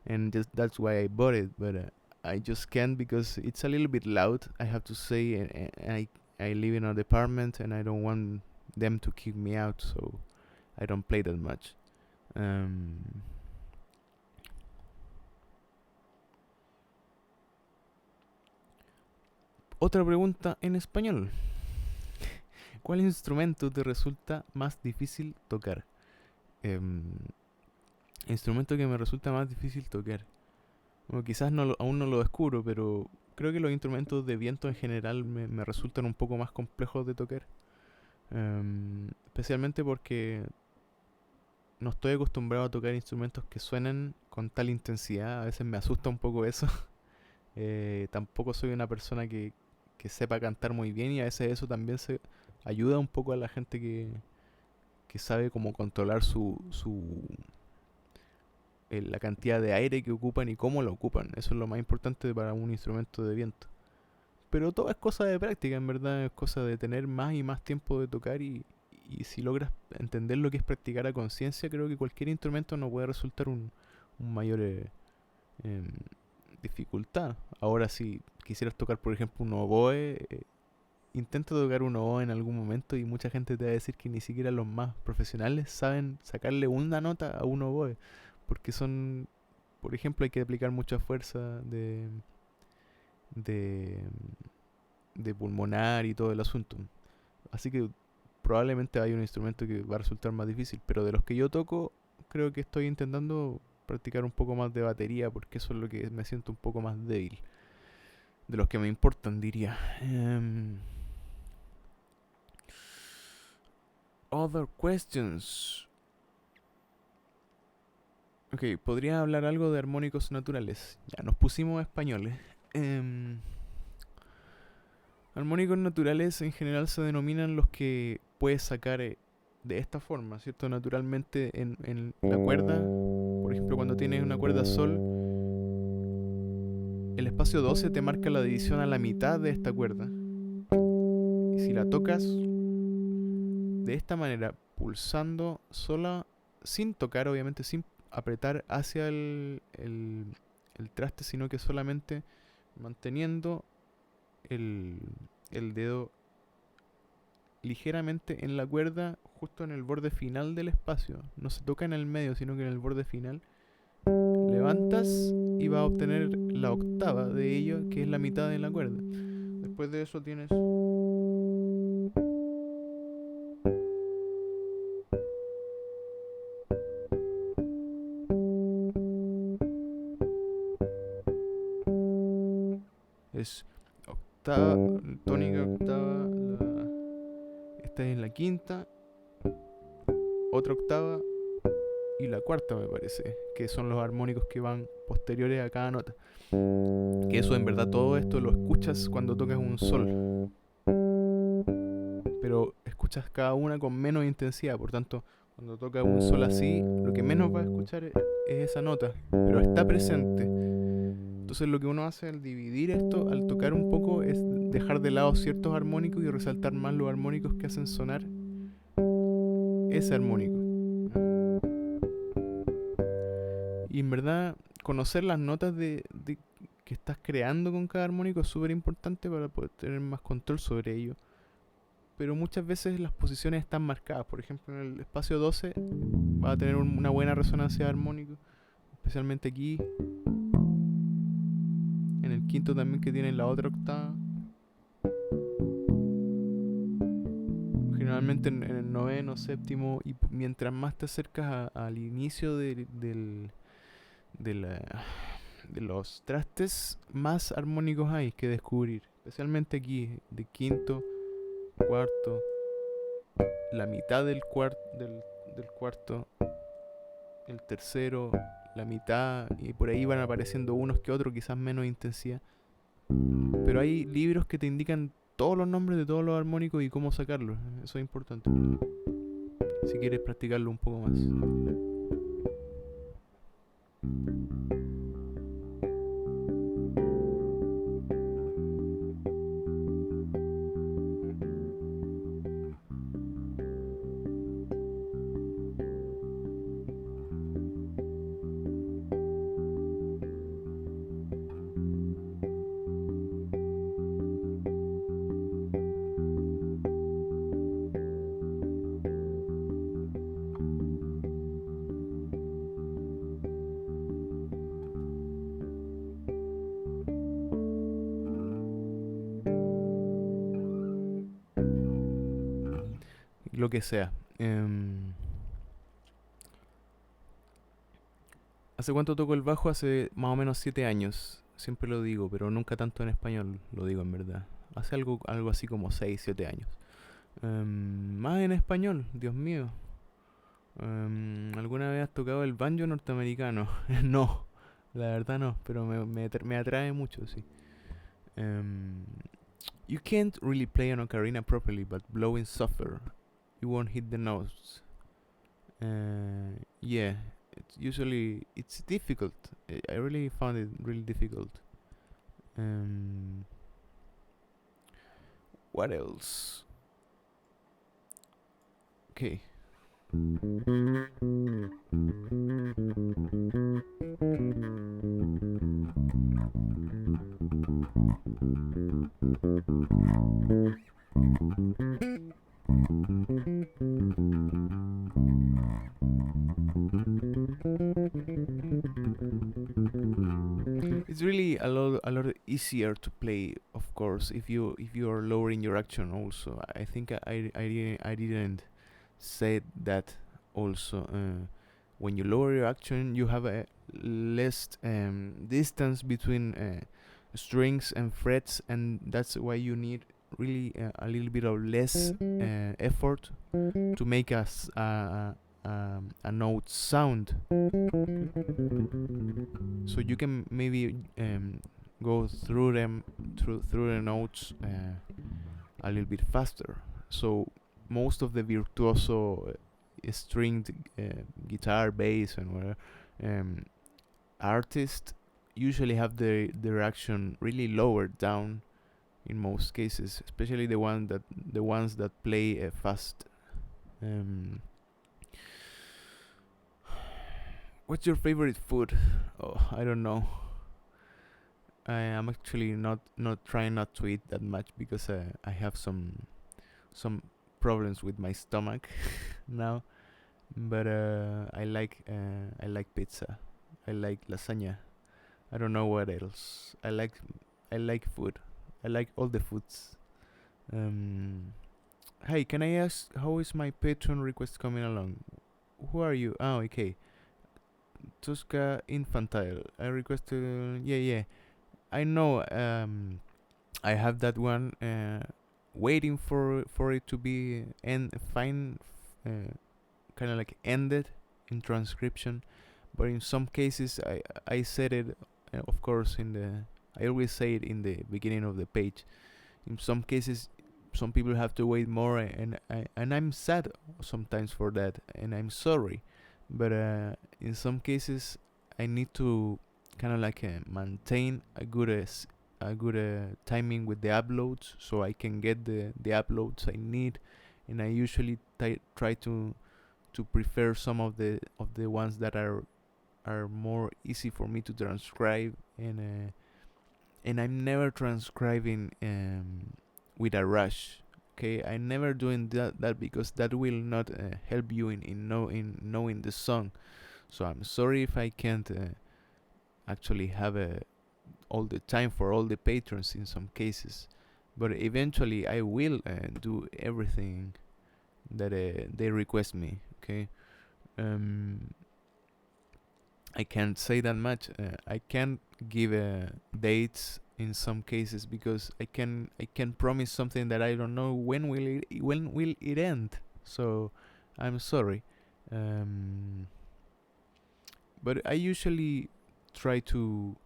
and that's why I bought it, but I just can't because it's a little bit loud, I have to say, and I live in an apartment and I don't want them to kick me out, so I don't play that much. Otra pregunta en español. ¿Cuál instrumento te resulta más difícil tocar? Instrumento que me resulta más difícil tocar. Bueno, quizás aún no lo descubro, pero creo que los instrumentos de viento en general me resultan un poco más complejos de tocar. Especialmente porque no estoy acostumbrado a tocar instrumentos que suenen con tal intensidad. A veces me asusta un poco eso. Tampoco soy una persona que sepa cantar muy bien, y a veces eso también se ayuda un poco a la gente que sabe cómo controlar la cantidad de aire que ocupan y cómo lo ocupan. Eso es lo más importante para un instrumento de viento. Pero todo es cosa de práctica, en verdad. Es cosa de tener más y más tiempo de tocar, y si logras entender lo que es practicar a conciencia, creo que cualquier instrumento no puede resultar un mayor em, dificultad. Ahora, si quisieras tocar, por ejemplo, un oboe, intenta tocar un oboe en algún momento, y mucha gente te va a decir que ni siquiera los más profesionales saben sacarle una nota a un oboe, porque por ejemplo, hay que aplicar mucha fuerza de, de pulmonar y todo el asunto. Así que probablemente hay un instrumento que va a resultar más difícil, pero de los que yo toco, creo que estoy intentando practicar un poco más de batería, porque eso es lo que me siento un poco más débil. De los que me importan, diría. Other questions. Ok, podría hablar algo de armónicos naturales. Ya, nos pusimos españoles. Armónicos naturales en general se denominan los que puedes sacar de esta forma, ¿cierto? Naturalmente en la cuerda. Por ejemplo, cuando tienes una cuerda sol, el espacio 12 te marca la división a la mitad de esta cuerda. Y si la tocas de esta manera, pulsando sola, sin tocar, obviamente, sin apretar hacia el traste, sino que solamente manteniendo el, el dedo ligeramente en la cuerda, justo en el borde final del espacio. No se toca en el medio, sino que en el borde final. Levantas y vas a obtener la octava de ello, que es la mitad de la cuerda. Después de eso tienes... Es octava, tónica, octava, esta es la quinta, otra octava y la cuarta, me parece, que son los armónicos que van posteriores a cada nota. Que eso, en verdad, todo esto lo escuchas cuando tocas un sol, pero escuchas cada una con menos intensidad. Por tanto, cuando tocas un sol así, lo que menos vas a escuchar es esa nota, pero está presente. Entonces lo que uno hace al dividir esto, al tocar un poco, es dejar de lado ciertos armónicos y resaltar más los armónicos que hacen sonar ese armónico. Y en verdad, conocer las notas que estás creando con cada armónico es súper importante para poder tener más control sobre ello. Pero muchas veces las posiciones están marcadas. Por ejemplo, en el espacio 12 va a tener una buena resonancia de armónico, especialmente aquí. En el quinto también, que tiene la otra octava. Generalmente en el noveno, séptimo, y mientras más te acercas al inicio de los trastes, más armónicos hay que descubrir. Especialmente aquí, de quinto, cuarto, la mitad del cuarto, el tercero, la mitad, y por ahí van apareciendo unos que otros, quizás menos intensidad. Pero hay libros que te indican todos los nombres de todos los armónicos y cómo sacarlos. Eso es importante si quieres practicarlo un poco más. Lo que sea. ¿Hace cuánto toco el bajo? Hace más o menos 7 años. Siempre lo digo, pero nunca tanto en español lo digo en verdad. Hace algo así como 6 7 años. Más en español, Dios mío. ¿Alguna vez has tocado el banjo norteamericano? No, la verdad no, pero me atrae mucho, sí. Um, you can't really play an ocarina properly, but blowing suffer. You won't hit the notes. Yeah, it's difficult. I really found it really difficult. Um, what else? Okay. It's really a lot easier to play, of course, if you are lowering your action. Also, I think I didn't say that also. When you lower your action, you have a less distance between strings and frets, and that's why you need really a little bit of less effort to make a note sound. So you can maybe go through them through the notes a little bit faster. So most of the virtuoso stringed guitar, bass, and whatever artists usually have their action really lowered down in most cases, especially the ones that play fast. What's your favorite food? Oh, I don't know. I am actually not trying not to eat that much because I have some problems with my stomach now. But I like pizza. I like lasagna. I don't know what else. I like food. I like all the foods. Hey, can I ask how is my Patreon request coming along? Who are you? Oh, okay. Tusca Infantile. I requested. Yeah. I know. I have that one. Waiting for it to be fine. Kind of like ended in transcription, but in some cases I said it. Of course, I always say it in the beginning of the page. In some cases, some people have to wait more, and I'm sad sometimes for that, and I'm sorry. But in some cases, I need to kind of like maintain a good timing with the uploads, so I can get the uploads I need, and I usually try to prefer some of the ones that are more easy for me to transcribe, and I'm never transcribing with a rush. Okay, I'm never doing that because that will not help you in knowing the song. So I'm sorry if I can't actually have all the time for all the patrons in some cases, but eventually I will do everything that they request me. Okay, um, I can't say that much. I can't give dates in some cases because I can promise something that I don't know when will it end. So I'm sorry, um, but I usually try to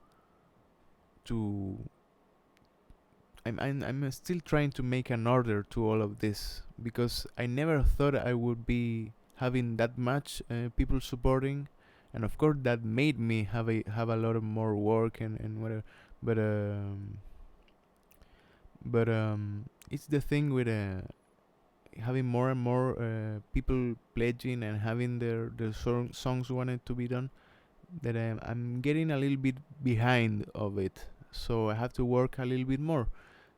I'm still trying to make an order to all of this because I never thought I would be having that much people supporting, and of course that made me have a lot of more work and whatever. But it's the thing with having more and more people pledging and having their songs wanted to be done, that I'm getting a little bit behind of it. So I have to work a little bit more.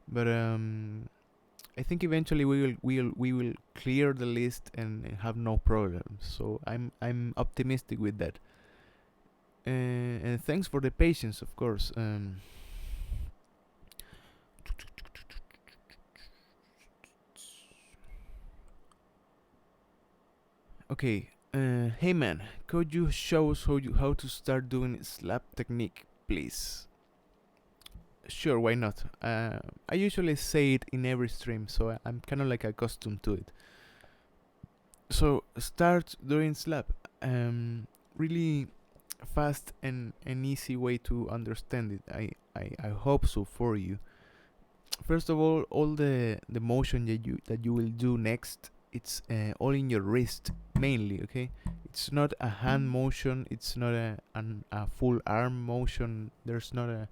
But I think eventually we will clear the list and have no problems. So I'm optimistic with that. And thanks for the patience, of course. Okay. Hey man, could you show us how to start doing slap technique, please? Sure, why not? I usually say it in every stream, so I'm kind of like accustomed to it. So start doing slap. Really fast and an easy way to understand it. I hope so for you. First of all the motion that you will do next, it's all in your wrist mainly. Okay, it's not a hand motion. It's not a full arm motion. There's not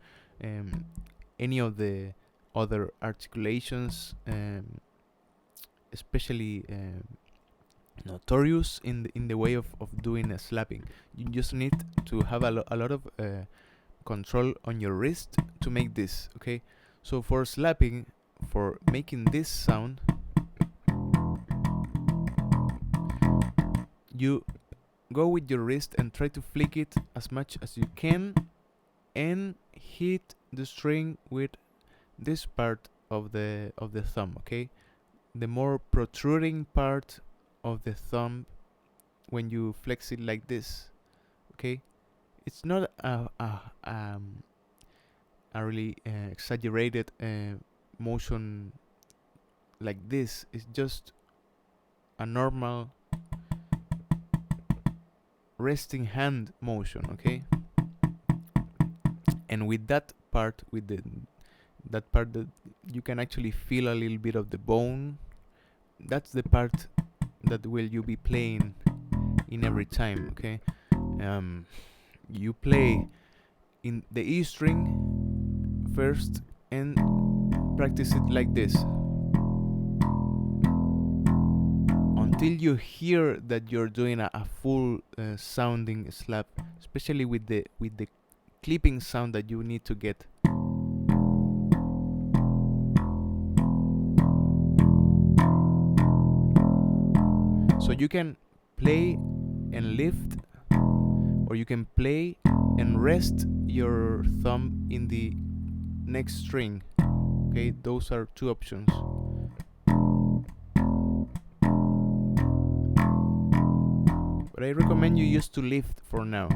any of the other articulations, especially notorious in the way of doing a slapping. You just need to have a lot of control on your wrist to make this. Okay, so for slapping, for making this sound, you go with your wrist and try to flick it as much as you can and hit the string with this part of the thumb. Okay, the more protruding part of the thumb when you flex it like this. Okay, it's not a really exaggerated motion like this. It's just a normal resting hand motion. Okay, and with that part, that part that you can actually feel a little bit of the bone, that's the part that will you be playing in every time. Okay, you play in the E string first and practice it like this until you hear that you're doing a full sounding slap, especially with the clipping sound that you need to get. So you can play and lift, or you can play and rest your thumb in the next string. Okay, those are two options. But I recommend you use to lift for now.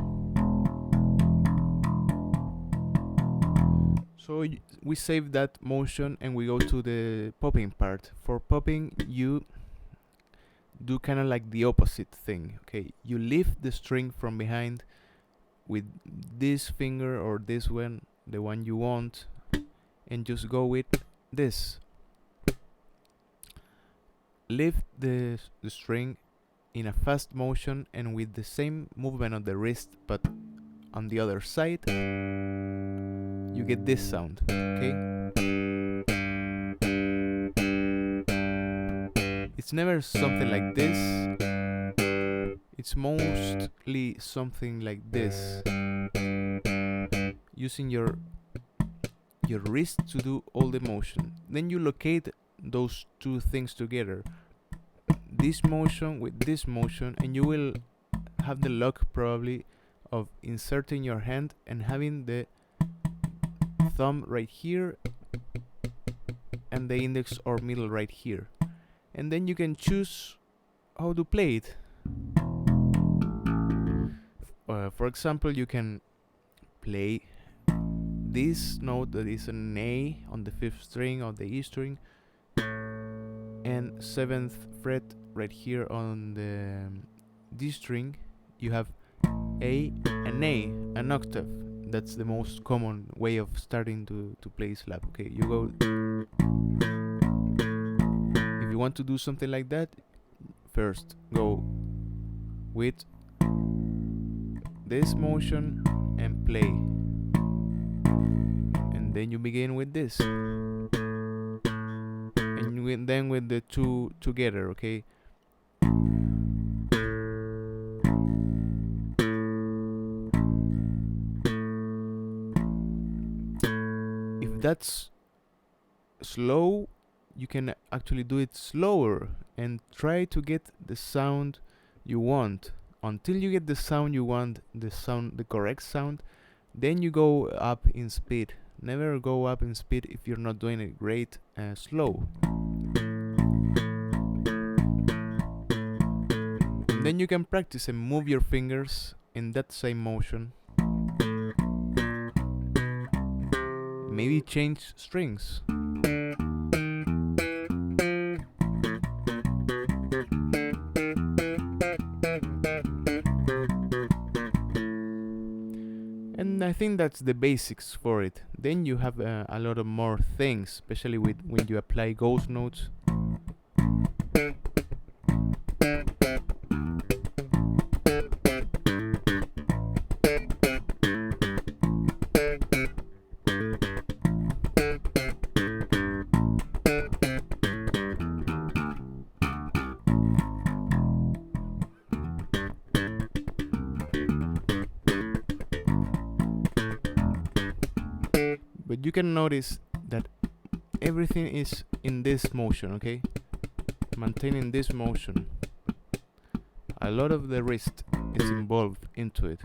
So we save that motion and we go to the popping part. For popping, you do kind of like the opposite thing. Okay, you lift the string from behind with this finger or this one, the one you want, and just go with this. Lift the string in a fast motion and with the same movement of the wrist, but on the other side, you get this sound. Okay, it's never something like this. It's mostly something like this, using your wrist to do all the motion. Then you locate those two things together, this motion with this motion, and you will have the luck probably of inserting your hand and having the thumb right here and the index or middle right here, and then you can choose how to play it. For example, you can play this note that is an A on the 5th string of the E string, and 7th fret right here on the D string. You have A and A, an octave. That's the most common way of starting to play slap. Okay, you go. If you want to do something like that, first go with this motion and play, and then you begin with this, and then with the two together. Okay, if that's slow, you can actually do it slower and try to get the sound you want. Until you get the sound you want, the correct sound, then you go up in speed. Never go up in speed if you're not doing it great slow. And then you can practice and move your fingers in that same motion. maybe change strings. And I think that's the basics for it. Then you have a lot of more things, especially with when you apply ghost notes. But you can notice that everything is in this motion, okay? Maintaining this motion. A lot of the wrist is involved into it.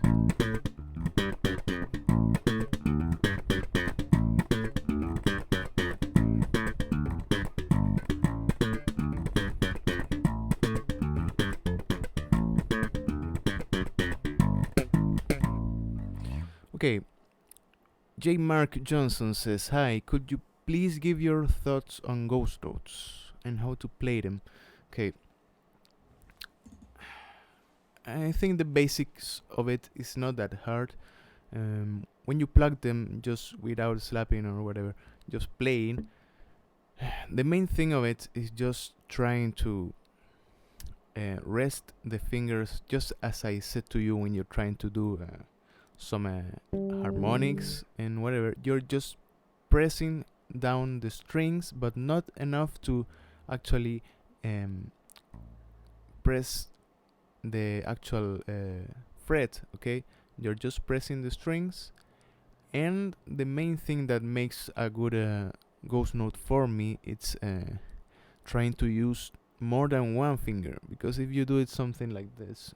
Okay, J. Mark Johnson says, "Hi, could you please give your thoughts on ghost notes and how to play them?" Okay, I think the basics of it is not that hard. When you plug them just without slapping or whatever, just playing, the main thing of it is just trying to rest the fingers, just as I said to you when you're trying to do some harmonics and whatever. You're just pressing down the strings, but not enough to actually press the actual fret, okay? You're just pressing the strings. And the main thing that makes a good ghost note for me, it's trying to use more than one finger, because if you do it something like this,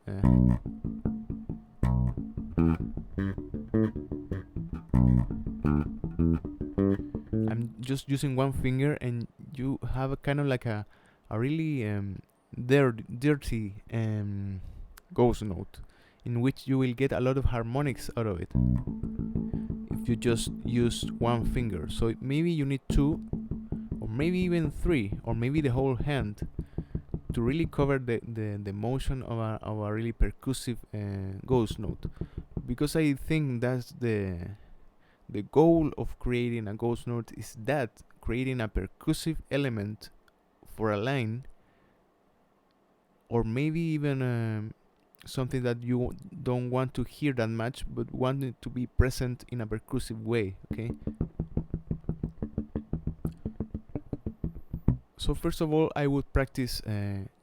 I'm just using one finger, and you have a kind of like a really dirty ghost note, in which you will get a lot of harmonics out of it if you just use one finger. So maybe you need two, or maybe even three, or maybe the whole hand, to really cover the motion of a really percussive ghost note. Because I think that's the goal of creating a ghost note, is that creating a percussive element for a line, or maybe even something that you don't want to hear that much, but want it to be present in a percussive way, okay? So first of all, I would practice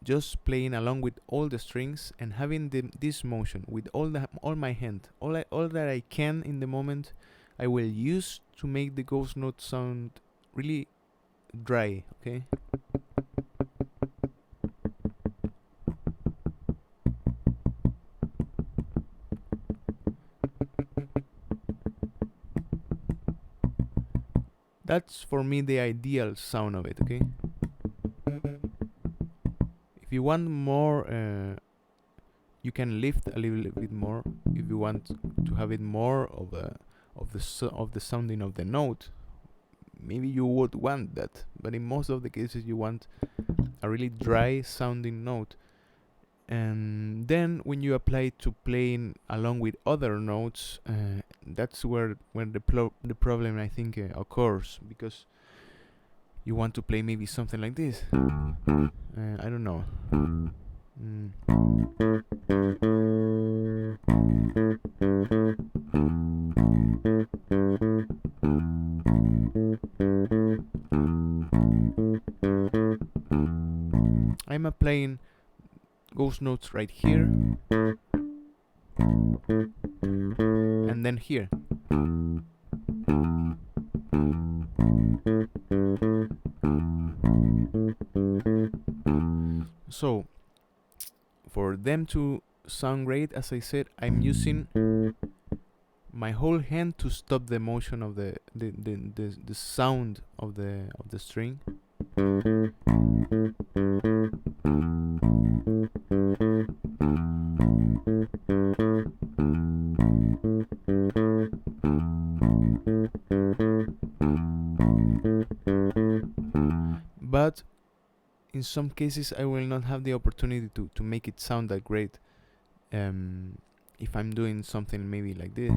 just playing along with all the strings and having this motion with all my hand, all that I can in the moment. I will use to make the ghost note sound really dry, okay? That's for me the ideal sound of it, okay? If you want more, you can lift a little bit more. If you want to have it more of the sounding of the note, maybe you would want that. But in most of the cases, you want a really dry sounding note. And then when you apply it to playing along with other notes, that's where the problem, I think, occurs, because you want to play maybe something like this. I don't know. I'm applying ghost notes right here, and then here. So for them to sound great, as I said, I'm using my whole hand to stop the motion of the sound of the string. in some cases I will not have the opportunity to make it sound that great. If I'm doing something maybe like this,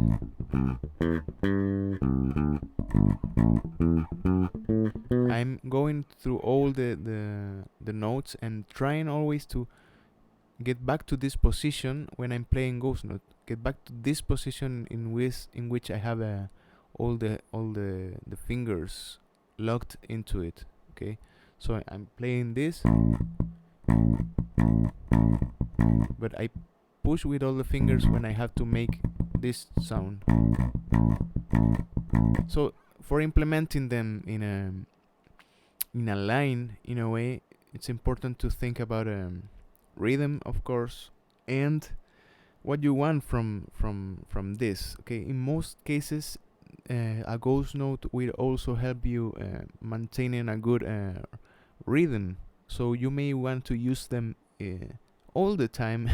I'm going through all the notes and trying always to get back to this position when I'm playing ghost note. Get back to this position in which I have all the fingers locked into it. Okay, so I'm playing this, but I push with all the fingers when I have to make this sound. So for implementing them in a line, in a way, it's important to think about rhythm, of course, and what you want from this. Okay, in most cases, a ghost note will also help you maintaining a good rhythm. So you may want to use them all the time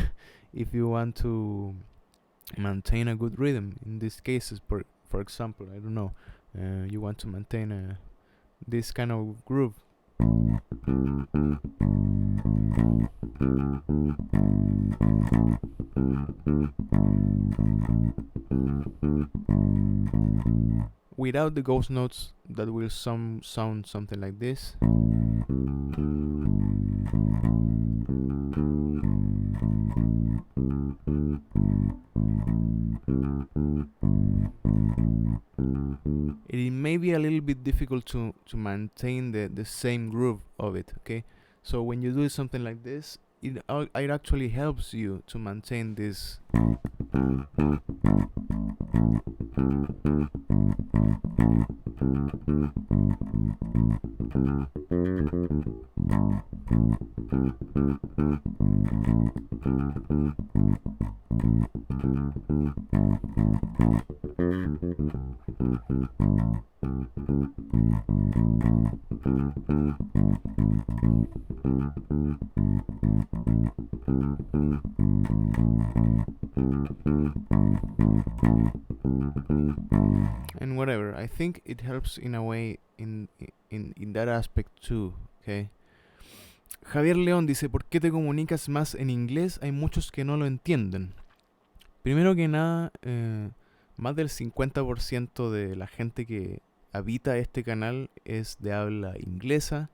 if you want to maintain a good rhythm. In these cases, for example, I don't know, you want to maintain this kind of groove. Without the ghost notes, that will sound something like this. It may be a little bit difficult to maintain the same groove of it, okay? So when you do something like this, it actually helps you to maintain this. And whatever, I think it helps in a way in that aspect too, okay? Javier León dice, ¿por qué te comunicas más en inglés? Hay muchos que no lo entienden. Primero que nada, más del 50% de la gente que habita este canal es de habla inglesa.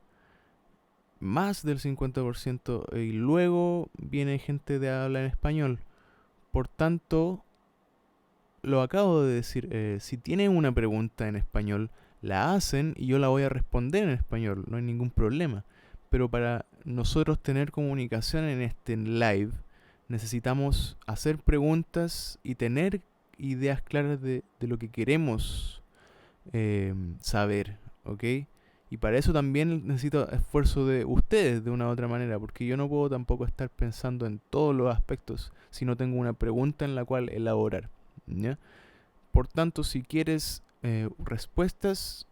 Más del 50%. Y luego viene gente de habla en español. Por tanto, lo acabo de decir, si tienen una pregunta en español, la hacen y yo la voy a responder en español, no hay ningún problema. Pero para nosotros tener comunicación en este live, necesitamos hacer preguntas y tener ideas claras de lo que queremos saber, ¿ok? Y para eso también necesito esfuerzo de ustedes de una u otra manera, porque yo no puedo tampoco estar pensando en todos los aspectos si no tengo una pregunta en la cual elaborar, ¿ya? Por tanto, si quieres respuestas,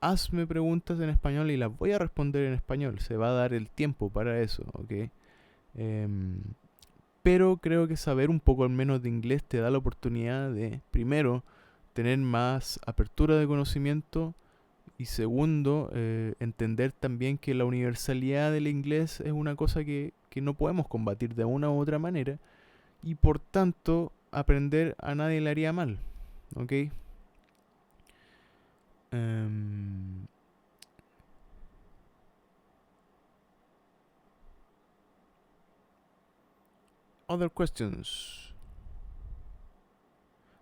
hazme preguntas en español y las voy a responder en español. Se va a dar el tiempo para eso, ¿ok? Pero creo que saber un poco al menos de inglés te da la oportunidad de, primero, tener más apertura de conocimiento y segundo, entender también que la universalidad del inglés es una cosa que no podemos combatir de una u otra manera y por tanto aprender a nadie le haría mal, ¿ok? Other questions.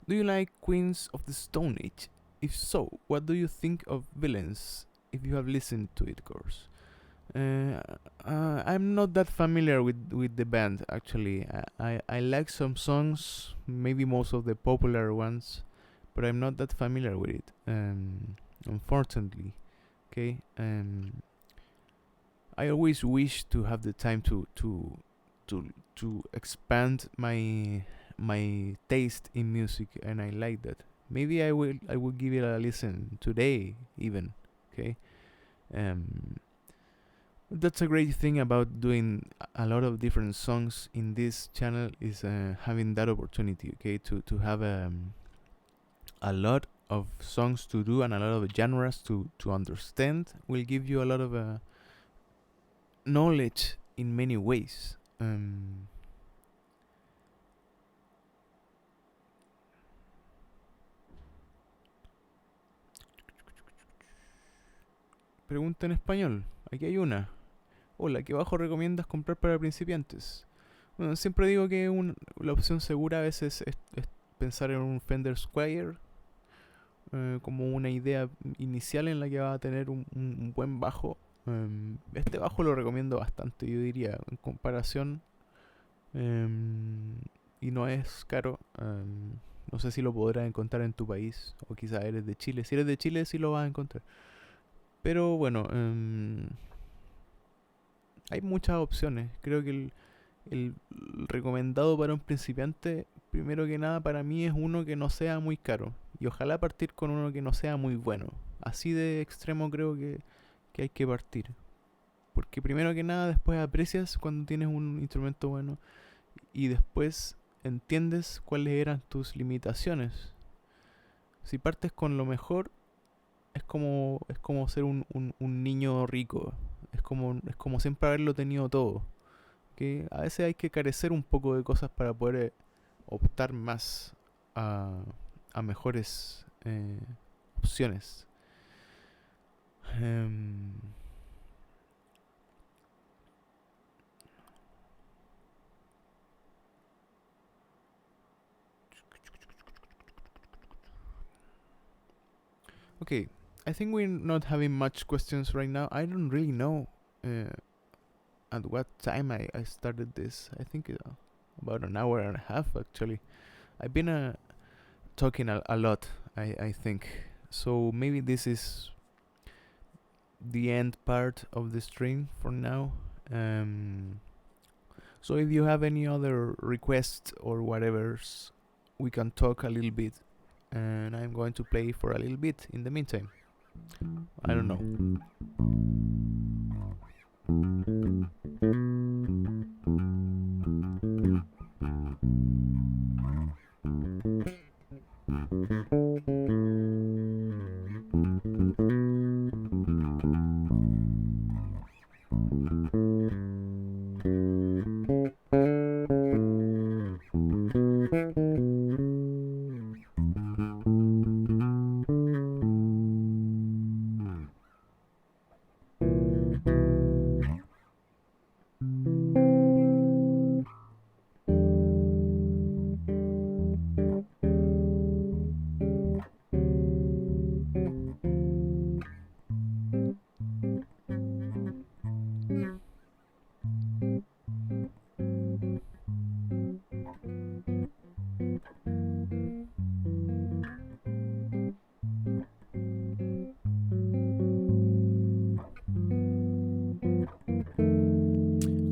Do you like Queens of the Stone Age? If so, what do you think of Villains? If you have listened to it, of course. I'm not that familiar with the band, actually. I like some songs, maybe most of the popular ones, but I'm not that familiar with it, unfortunately. Okay. I always wish to have the time to expand my taste in music, and I like that. Maybe I will give it a listen today, even. Okay. That's a great thing about doing a lot of different songs in this channel is having that opportunity. Okay, to have a lot of songs to do and a lot of genres to understand will give you a lot of knowledge in many ways. Pregunta en español. Aquí hay una. Hola, ¿qué bajo recomiendas comprar para principiantes? Bueno, siempre digo que la opción segura a veces es pensar en un Fender Squier como una idea inicial en la que va a tener un buen bajo. Este bajo lo recomiendo bastante, yo diría, en comparación. Y no es caro. No sé si lo podrás encontrar en tu país o quizá eres de Chile. Si eres de Chile sí lo vas a encontrar. Pero bueno, hay muchas opciones. Creo que el recomendado para un principiante, primero que nada para mí es uno que no sea muy caro. Y ojalá partir con uno que no sea muy bueno. Así de extremo creo que hay que partir. Porque primero que nada después aprecias cuando tienes un instrumento bueno. Y después entiendes cuáles eran tus limitaciones. Si partes con lo mejor, es como ser un niño rico. Es como siempre haberlo tenido todo. Que a veces hay que carecer un poco de cosas para poder optar más a, a mejores opciones. Em, okay, I think we're not having much questions right now. I don't really know at what time I started this. I think about an hour and a half actually. I've been talking a lot, I think. So maybe this is the end part of the stream for now. So if you have any other requests or whatever's, we can talk a little bit. And I'm going to play for a little bit in the meantime. I don't know.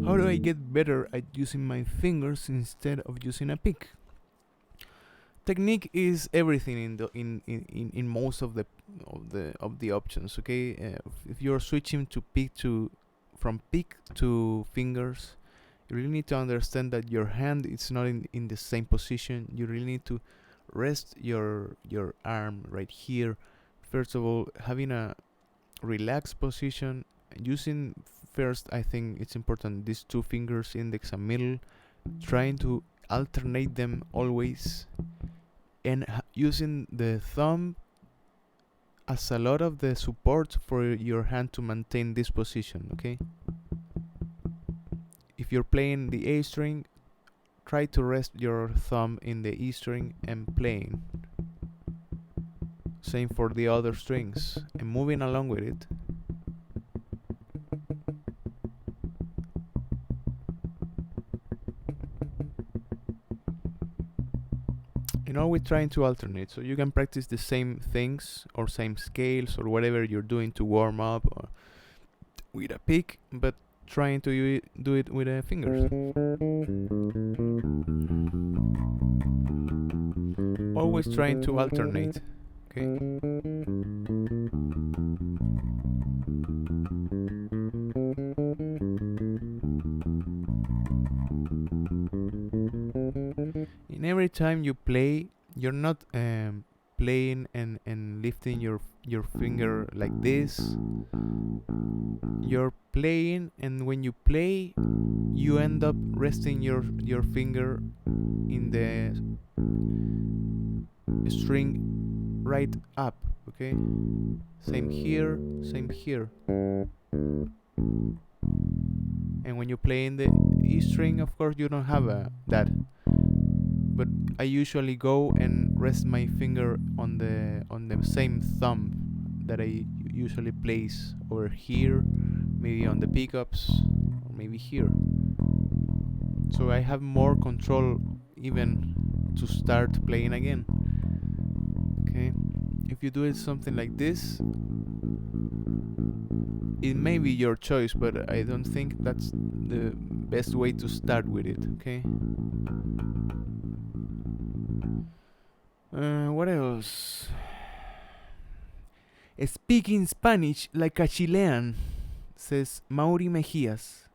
How do I get better at using my fingers instead of using a pick? Technique is everything in most of the options. Okay, if you're switching to pick to from pick to fingers, you really need to understand that your hand is not in the same position. You really need to rest your arm right here. First of all, having a relaxed position, using first, I think it's important, these two fingers, index and middle, trying to alternate them always, and using the thumb as a lot of the support for your hand to maintain this position. Okay, if you're playing the A string, try to rest your thumb in the E string and playing. Same for the other strings and moving along with it. And always trying to alternate, so you can practice the same things or same scales or whatever you're doing to warm up or with a pick, but trying to do it with a fingers. Always trying to alternate. Okay. And every time you play, you're not playing and lifting your finger like this. You're playing, and when you play, you end up resting your finger in the string right up. Okay, same here, same here. And when you play in the E string, of course you don't have that, but I usually go and rest my finger on the same thumb that I usually place over here, maybe on the pickups, or maybe here. So I have more control even to start playing again. Okay, if you do it something like this, it may be your choice, but I don't think that's the best way to start with it. Okay. What else? Speaking Spanish like a Chilean, says Mauri Mejias.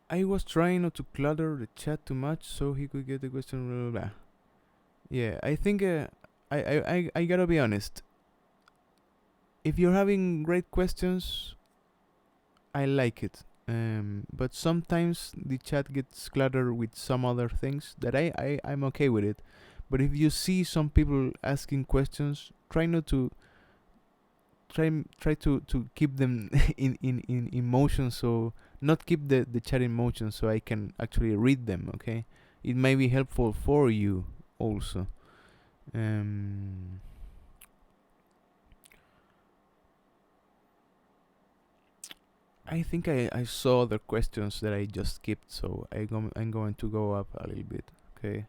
I was trying not to clutter the chat too much so he could get the question. Blah, blah, blah. Yeah, I think I gotta be honest. If you're having great questions, I like it. But sometimes the chat gets cluttered with some other things that I'm okay with it. But if you see some people asking questions, try not to try to keep them in motion, so not keep the chat in motion so I can actually read them. Okay, it may be helpful for you also. I think I saw the questions that I just skipped, so I'm going to go up a little bit. Okay.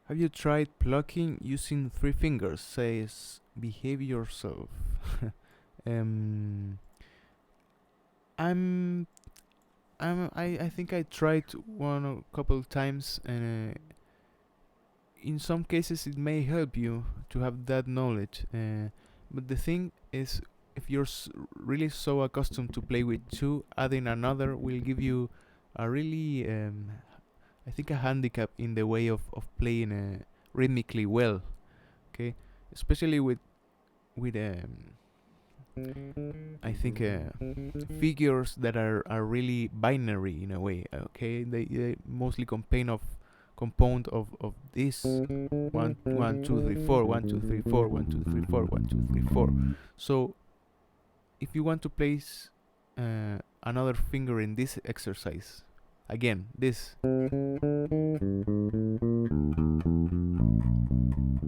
Have you tried plucking using 3 fingers? Says behave yourself. I think I tried one or couple times, and in some cases it may help you to have that knowledge. But the thing is, if you're really so accustomed to play with 2, adding another will give you a really, I think, a handicap in the way of playing rhythmically well. Okay, especially with I think figures that are really binary in a way. Okay, they mostly compound of this 1 1 2 3 4 1 2 3 4 1 2 3 4 1 2 3 4. So if you want to place another finger in this exercise, again, this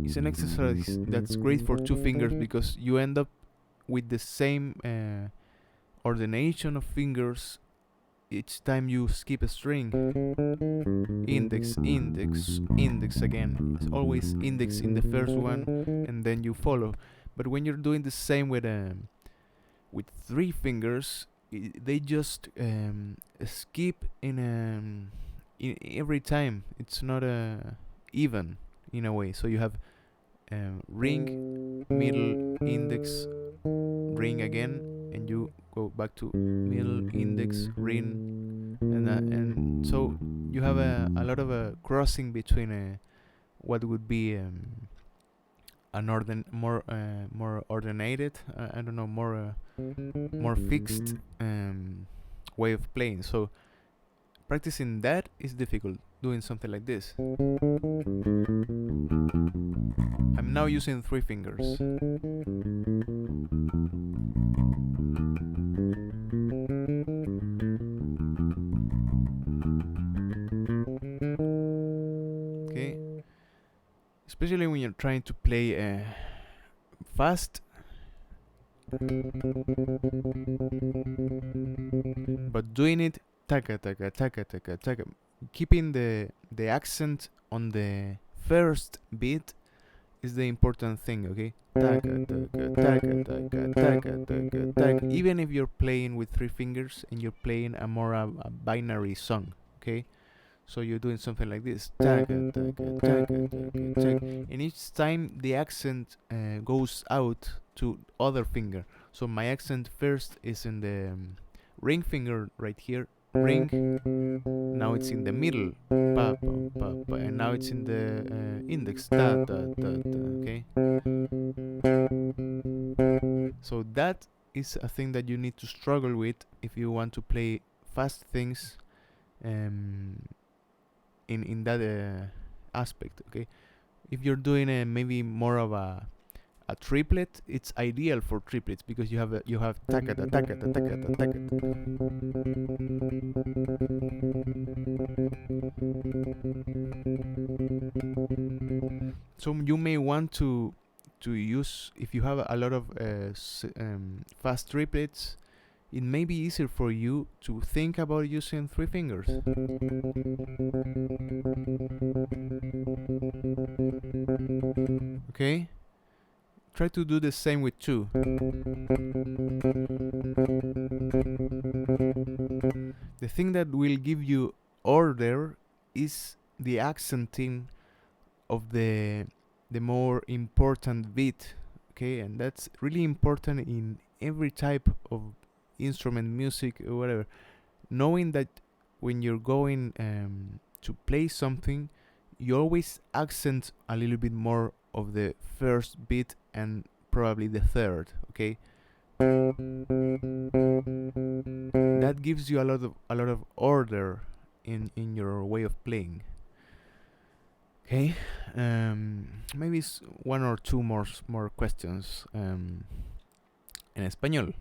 is an exercise that's great for 2 fingers because you end up with the same ordination of fingers each time you skip a string. Index, index, index again. It's always index in the first one, and then you follow. But when you're doing the same with 3 fingers, they just skip in every time. It's not even in a way. So you have ring, middle, index, ring again, and you go back to middle, index, ring, and so you have a lot of crossing between what would be an more ordinated, I don't know, more fixed way of playing. So practicing that is difficult. Doing something like this, I'm now using 3 fingers. Okay, especially when you're trying to play fast, but doing it taka taka taka taka taka, keeping the accent on the first beat is the important thing. Okay, taka taka taka taka taka taka taka. Even if you're playing with 3 fingers and you're playing a more a binary song, okay, so you're doing something like this, taka taka taka taka taka, and each time the accent goes out to other finger. So my accent first is in the ring finger right here, ring. Now it's in the middle, pa, pa, pa, pa, and now it's in the index, ta, ta, ta, ta, okay? So that is a thing that you need to struggle with if you want to play fast things in that aspect, okay? If you're doing maybe more of a triplet, it's ideal for triplets because you have takata takata takata takata. So you may want to use, if you have a lot of fast triplets, it may be easier for you to think about using 3 fingers. Okay? Try to do the same with 2. The thing that will give you order is the accenting of the more important beat, okay? And that's really important in every type of instrument, music, or whatever. Knowing that when you're going to play something, you always accent a little bit more of the first beat and probably the third, okay? That gives you a lot of order in your way of playing. Okay, maybe 1 or 2 more questions en español.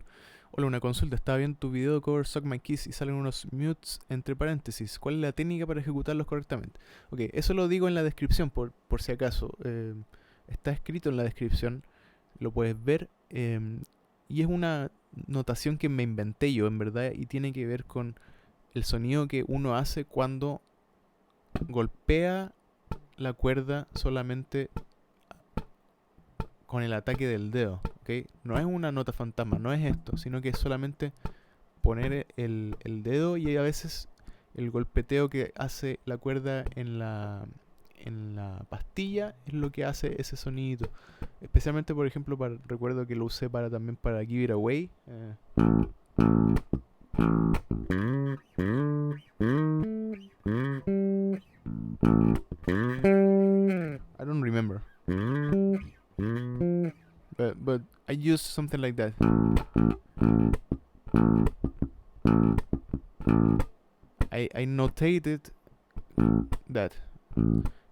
Hola, una consulta. Estaba viendo tu video de cover Suck My Kiss y salen unos mutes entre paréntesis. ¿Cuál es la técnica para ejecutarlos correctamente? Ok, eso lo digo en la descripción por si acaso. Está escrito en la descripción. Lo puedes ver. Y es una notación que me inventé yo, en verdad. Y tiene que ver con el sonido que uno hace cuando golpea la cuerda solamente con el ataque del dedo, ¿ok? No es una nota fantasma, no es esto, sino que es solamente poner el dedo, y a veces el golpeteo que hace la cuerda en la pastilla es lo que hace ese sonido. Especialmente, por ejemplo, recuerdo que lo usé también para Give It Away. I don't remember. But I used something like that. I notated that.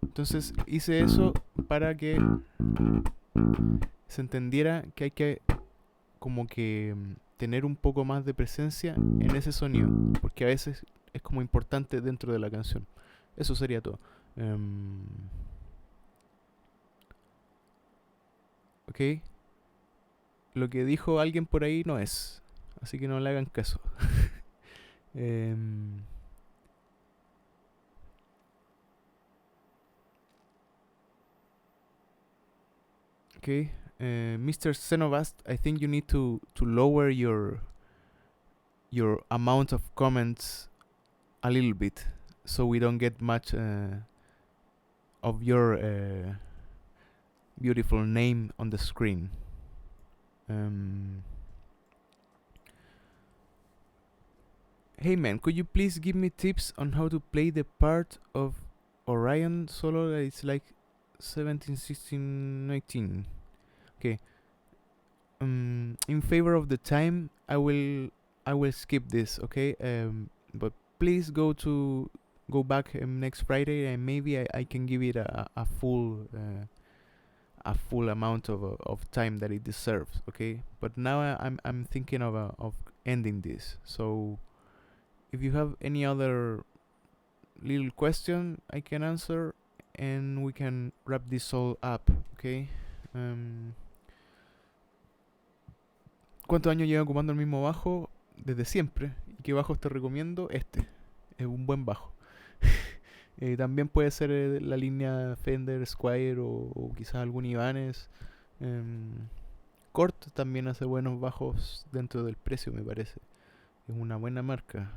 Entonces hice eso para que se entendiera que hay que como que tener un poco más de presencia en ese sonido, porque a veces es como importante dentro de la canción. Eso sería todo. Ok. Lo que dijo alguien por ahí no es, así que no le hagan caso. Okay, Mr. Xenovast, I think you need to lower your amount of comments a little bit, so we don't get much of your beautiful name on the screen. Hey man, could you please give me tips on how to play the part of Orion solo that it's like 17, 16, 19? Okay. In favor of the time, I will skip this, okay? But please go back next Friday, and maybe I can give it a full amount of time that it deserves, okay? But now I'm thinking of ending this. So if you have any other little question, I can answer, and we can wrap this all up, okay? ¿Cuántos años llevo ocupando el mismo bajo? Desde siempre. ¿Y qué bajos te recomiendo? Este. Es un buen bajo. También puede ser la línea Fender, Squier o quizás algún Ibanez. Cort también hace buenos bajos dentro del precio, me parece. Es una buena marca.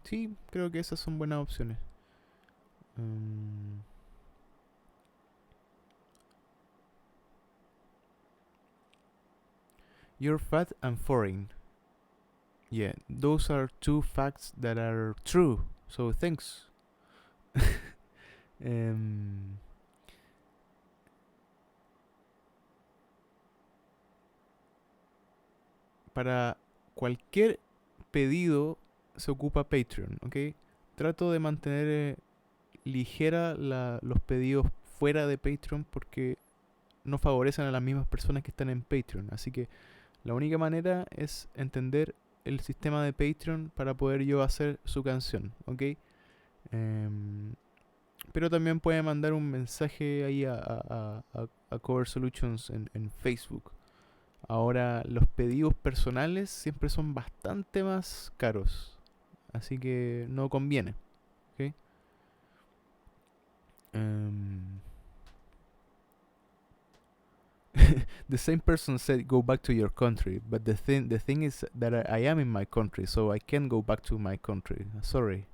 Sí, creo que esas son buenas opciones. You're fat and foreign. Yeah, those are two facts that are true. So thanks. Em, para cualquier pedido se ocupa Patreon, ¿ok? Trato de mantener ligera los pedidos fuera de Patreon porque no favorecen a las mismas personas que están en Patreon. Así que la única manera es entender el sistema de Patreon para poder yo hacer su canción, ¿ok? Pero también puede mandar un mensaje ahí a Cover Solutions en Facebook. Ahora, los pedidos personales siempre son bastante más caros. Así que no conviene. ¿Ok? The same person said go back to your country, but the thing is that I am in my country, so I can't go back to my country. Sorry.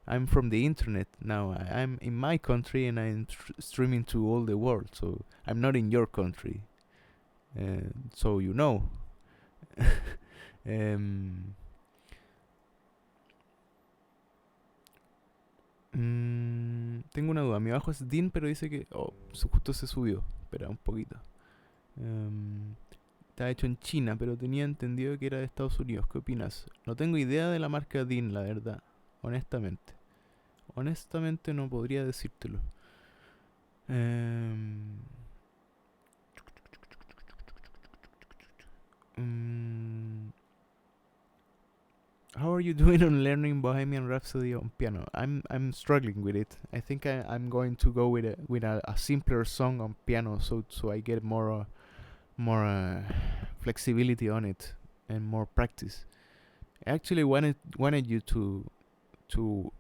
I'm from the internet now. I'm in my country and I'm streaming to all the world, so I'm not in your country. So you know. Tengo una duda. Mi abajo es Dean, pero dice que. Oh, justo se subió. Espera un poquito. Está hecho en China, pero tenía entendido que era de Estados Unidos. ¿Qué opinas? No tengo idea de la marca Dean, la verdad. Honestamente. Honestamente no podría decírtelo. How are you doing on learning Bohemian Rhapsody on piano? I'm struggling with it. I think I'm going to go with a simpler song on piano, so I get more flexibility on it and more practice. I actually wanted you to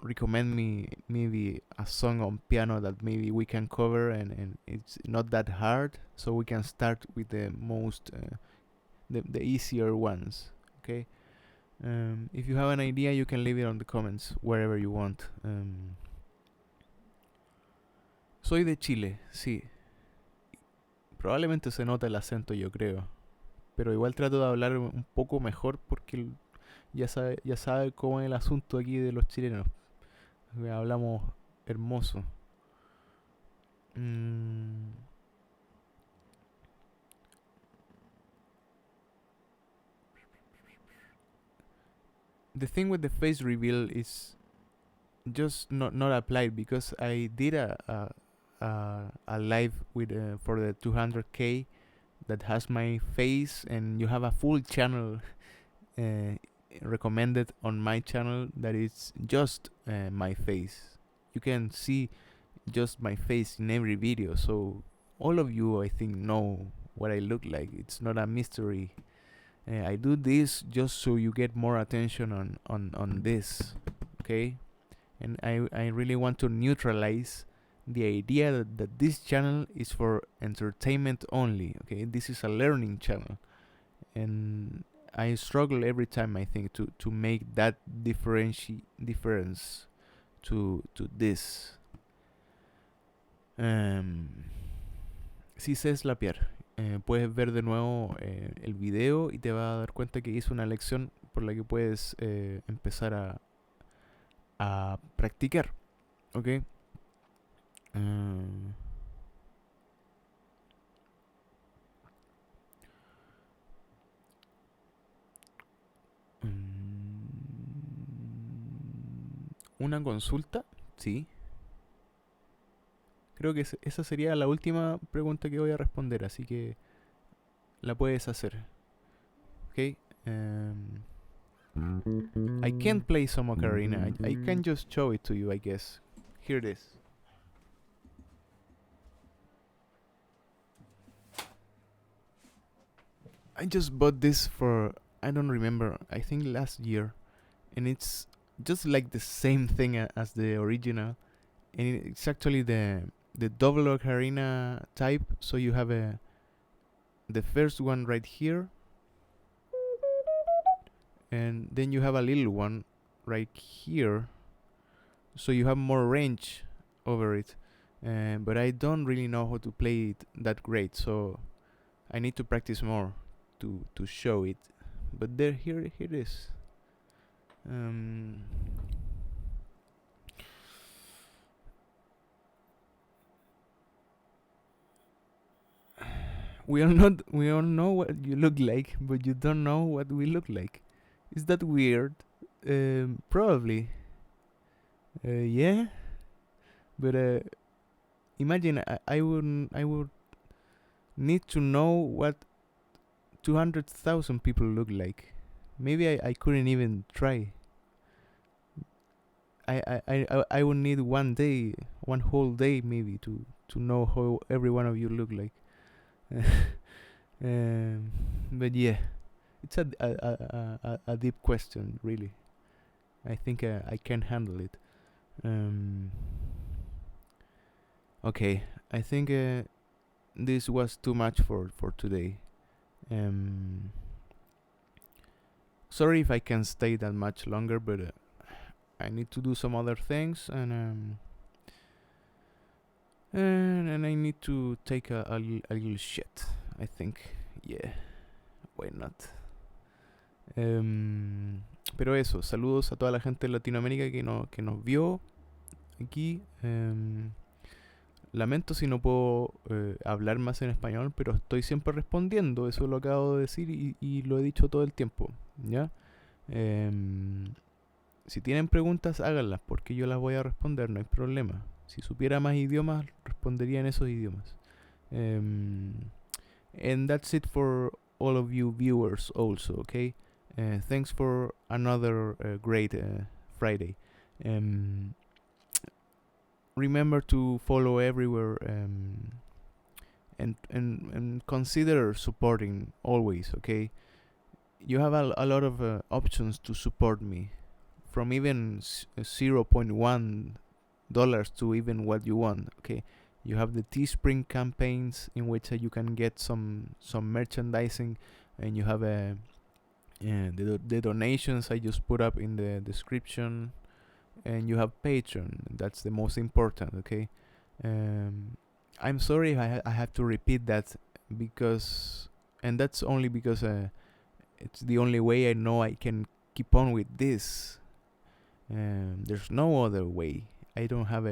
recommend me maybe a song on piano that maybe we can cover and it's not that hard, so we can start with the most the easier ones. Okay. If you have an idea, you can leave it on the comments wherever you want. Soy de Chile, sí. Probablemente se nota el acento, yo creo. Pero igual trato de hablar un poco mejor porque ya sabe cómo es el asunto aquí de los chilenos. Hablamos hermoso. The thing with the face reveal is just not applied because I did a live with for the 200k that has my face, and you have a full channel recommended on my channel that is just my face. You can see just my face in every video, so all of you I think know what I look like. It's not a mystery. I do this just so you get more attention on this, okay? And I really want to neutralize the idea that this channel is for entertainment only, okay? This is a learning channel, and I struggle every time I think to make that difference to this. Sí, César Pierre. Puedes ver de nuevo el video y te vas a dar cuenta que hice una lección por la que puedes empezar a practicar, ¿ok? ¿Una consulta? Sí. Creo que esa sería la última pregunta que voy a responder, así que la puedes hacer. ¿Ok? I can't play some ocarina. I can just show it to you, I guess. Here it is. I just bought this for, I don't remember, I think last year. And it's just like the same thing as the original. And it's actually the double ocarina type. So you have the first one right here. And then you have a little one right here. So you have more range over it. But I don't really know how to play it that great. So I need to practice more to show it, but here it is. We all know what you look like, but you don't know what we look like. Is that weird? Probably. Yeah, but imagine I would need to know what 200,000 people look like. Maybe I couldn't even try. I would need one day, one whole day maybe to know how every one of you look like. But yeah, it's a deep question, really. I think I can handle it. Okay, I think this was too much for today. Sorry if I can stay that much longer, but I need to do some other things, and I need to take a little shit. I think, yeah, why not? Pero eso, saludos a toda la gente de Latinoamérica que nos vio aquí. Lamento si no puedo hablar más en español, pero estoy siempre respondiendo. Eso lo acabo de decir y lo he dicho todo el tiempo, ¿ya? Si tienen preguntas, háganlas, porque yo las voy a responder, no hay problema. Si supiera más idiomas, respondería en esos idiomas. And that's it for all of you viewers also, okay? Thanks for another great Friday. Remember to follow everywhere, and consider supporting always, okay? You have a lot of options to support me, from even $0.1 to even what you want, okay? You have the Teespring campaigns in which you can get some merchandising, and you have the donations I just put up in the description, and you have Patreon. That's the most important, okay? I'm sorry if I have to repeat that, because, and that's only because it's the only way I know I can keep on with this. There's no other way. I don't have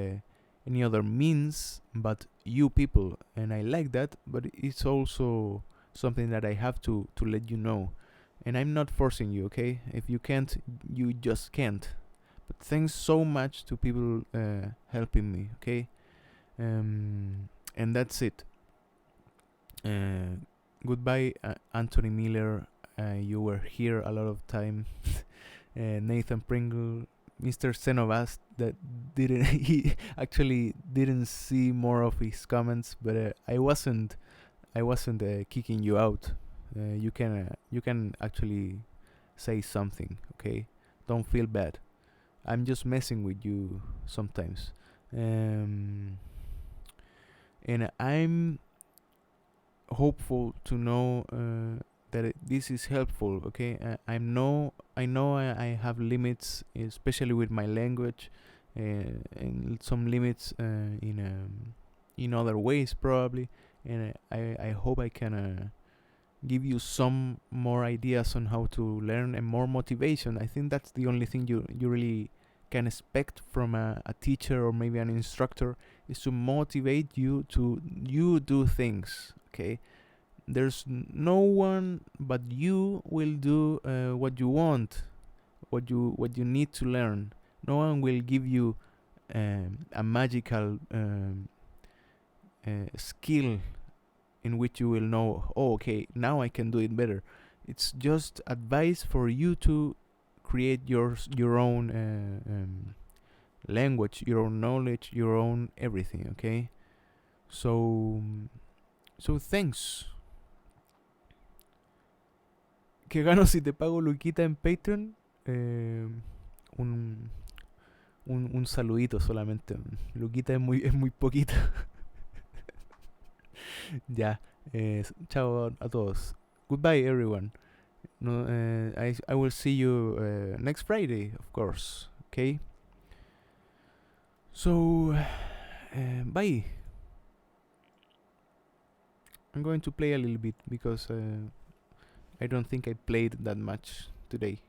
any other means but you people, and I like that, but it's also something that I have to let you know. And I'm not forcing you, okay? If you can't, you just can't. But thanks so much to people helping me, okay? And that's it. Goodbye, Anthony Miller. You were here a lot of time. Nathan Pringle, Mr. Xenovast, that didn't he actually didn't see more of his comments, but I wasn't kicking you out. You can actually say something, okay? Don't feel bad. I'm just messing with you sometimes. And I'm hopeful to know that this is helpful, okay? I know I have limits, especially with my language, and some limits in other ways probably, and I hope I can give you some more ideas on how to learn and more motivation. I think that's the only thing you really can expect from a teacher or maybe an instructor, is to motivate you to do things, okay? There's no one but you will do what you want, what you need to learn. No one will give you a magical skill in which you will know, oh, okay, now I can do it better. It's just advice for you to create your own language, your own knowledge, your own everything, okay? So thanks. ¿Qué gano si te pago Luquita en Patreon? Un saludito solamente. Luquita es muy poquito. Ya. Chao a todos. Goodbye, everyone. No, I will see you next Friday, of course. Okay? So, bye. I'm going to play a little bit because I don't think I played that much today.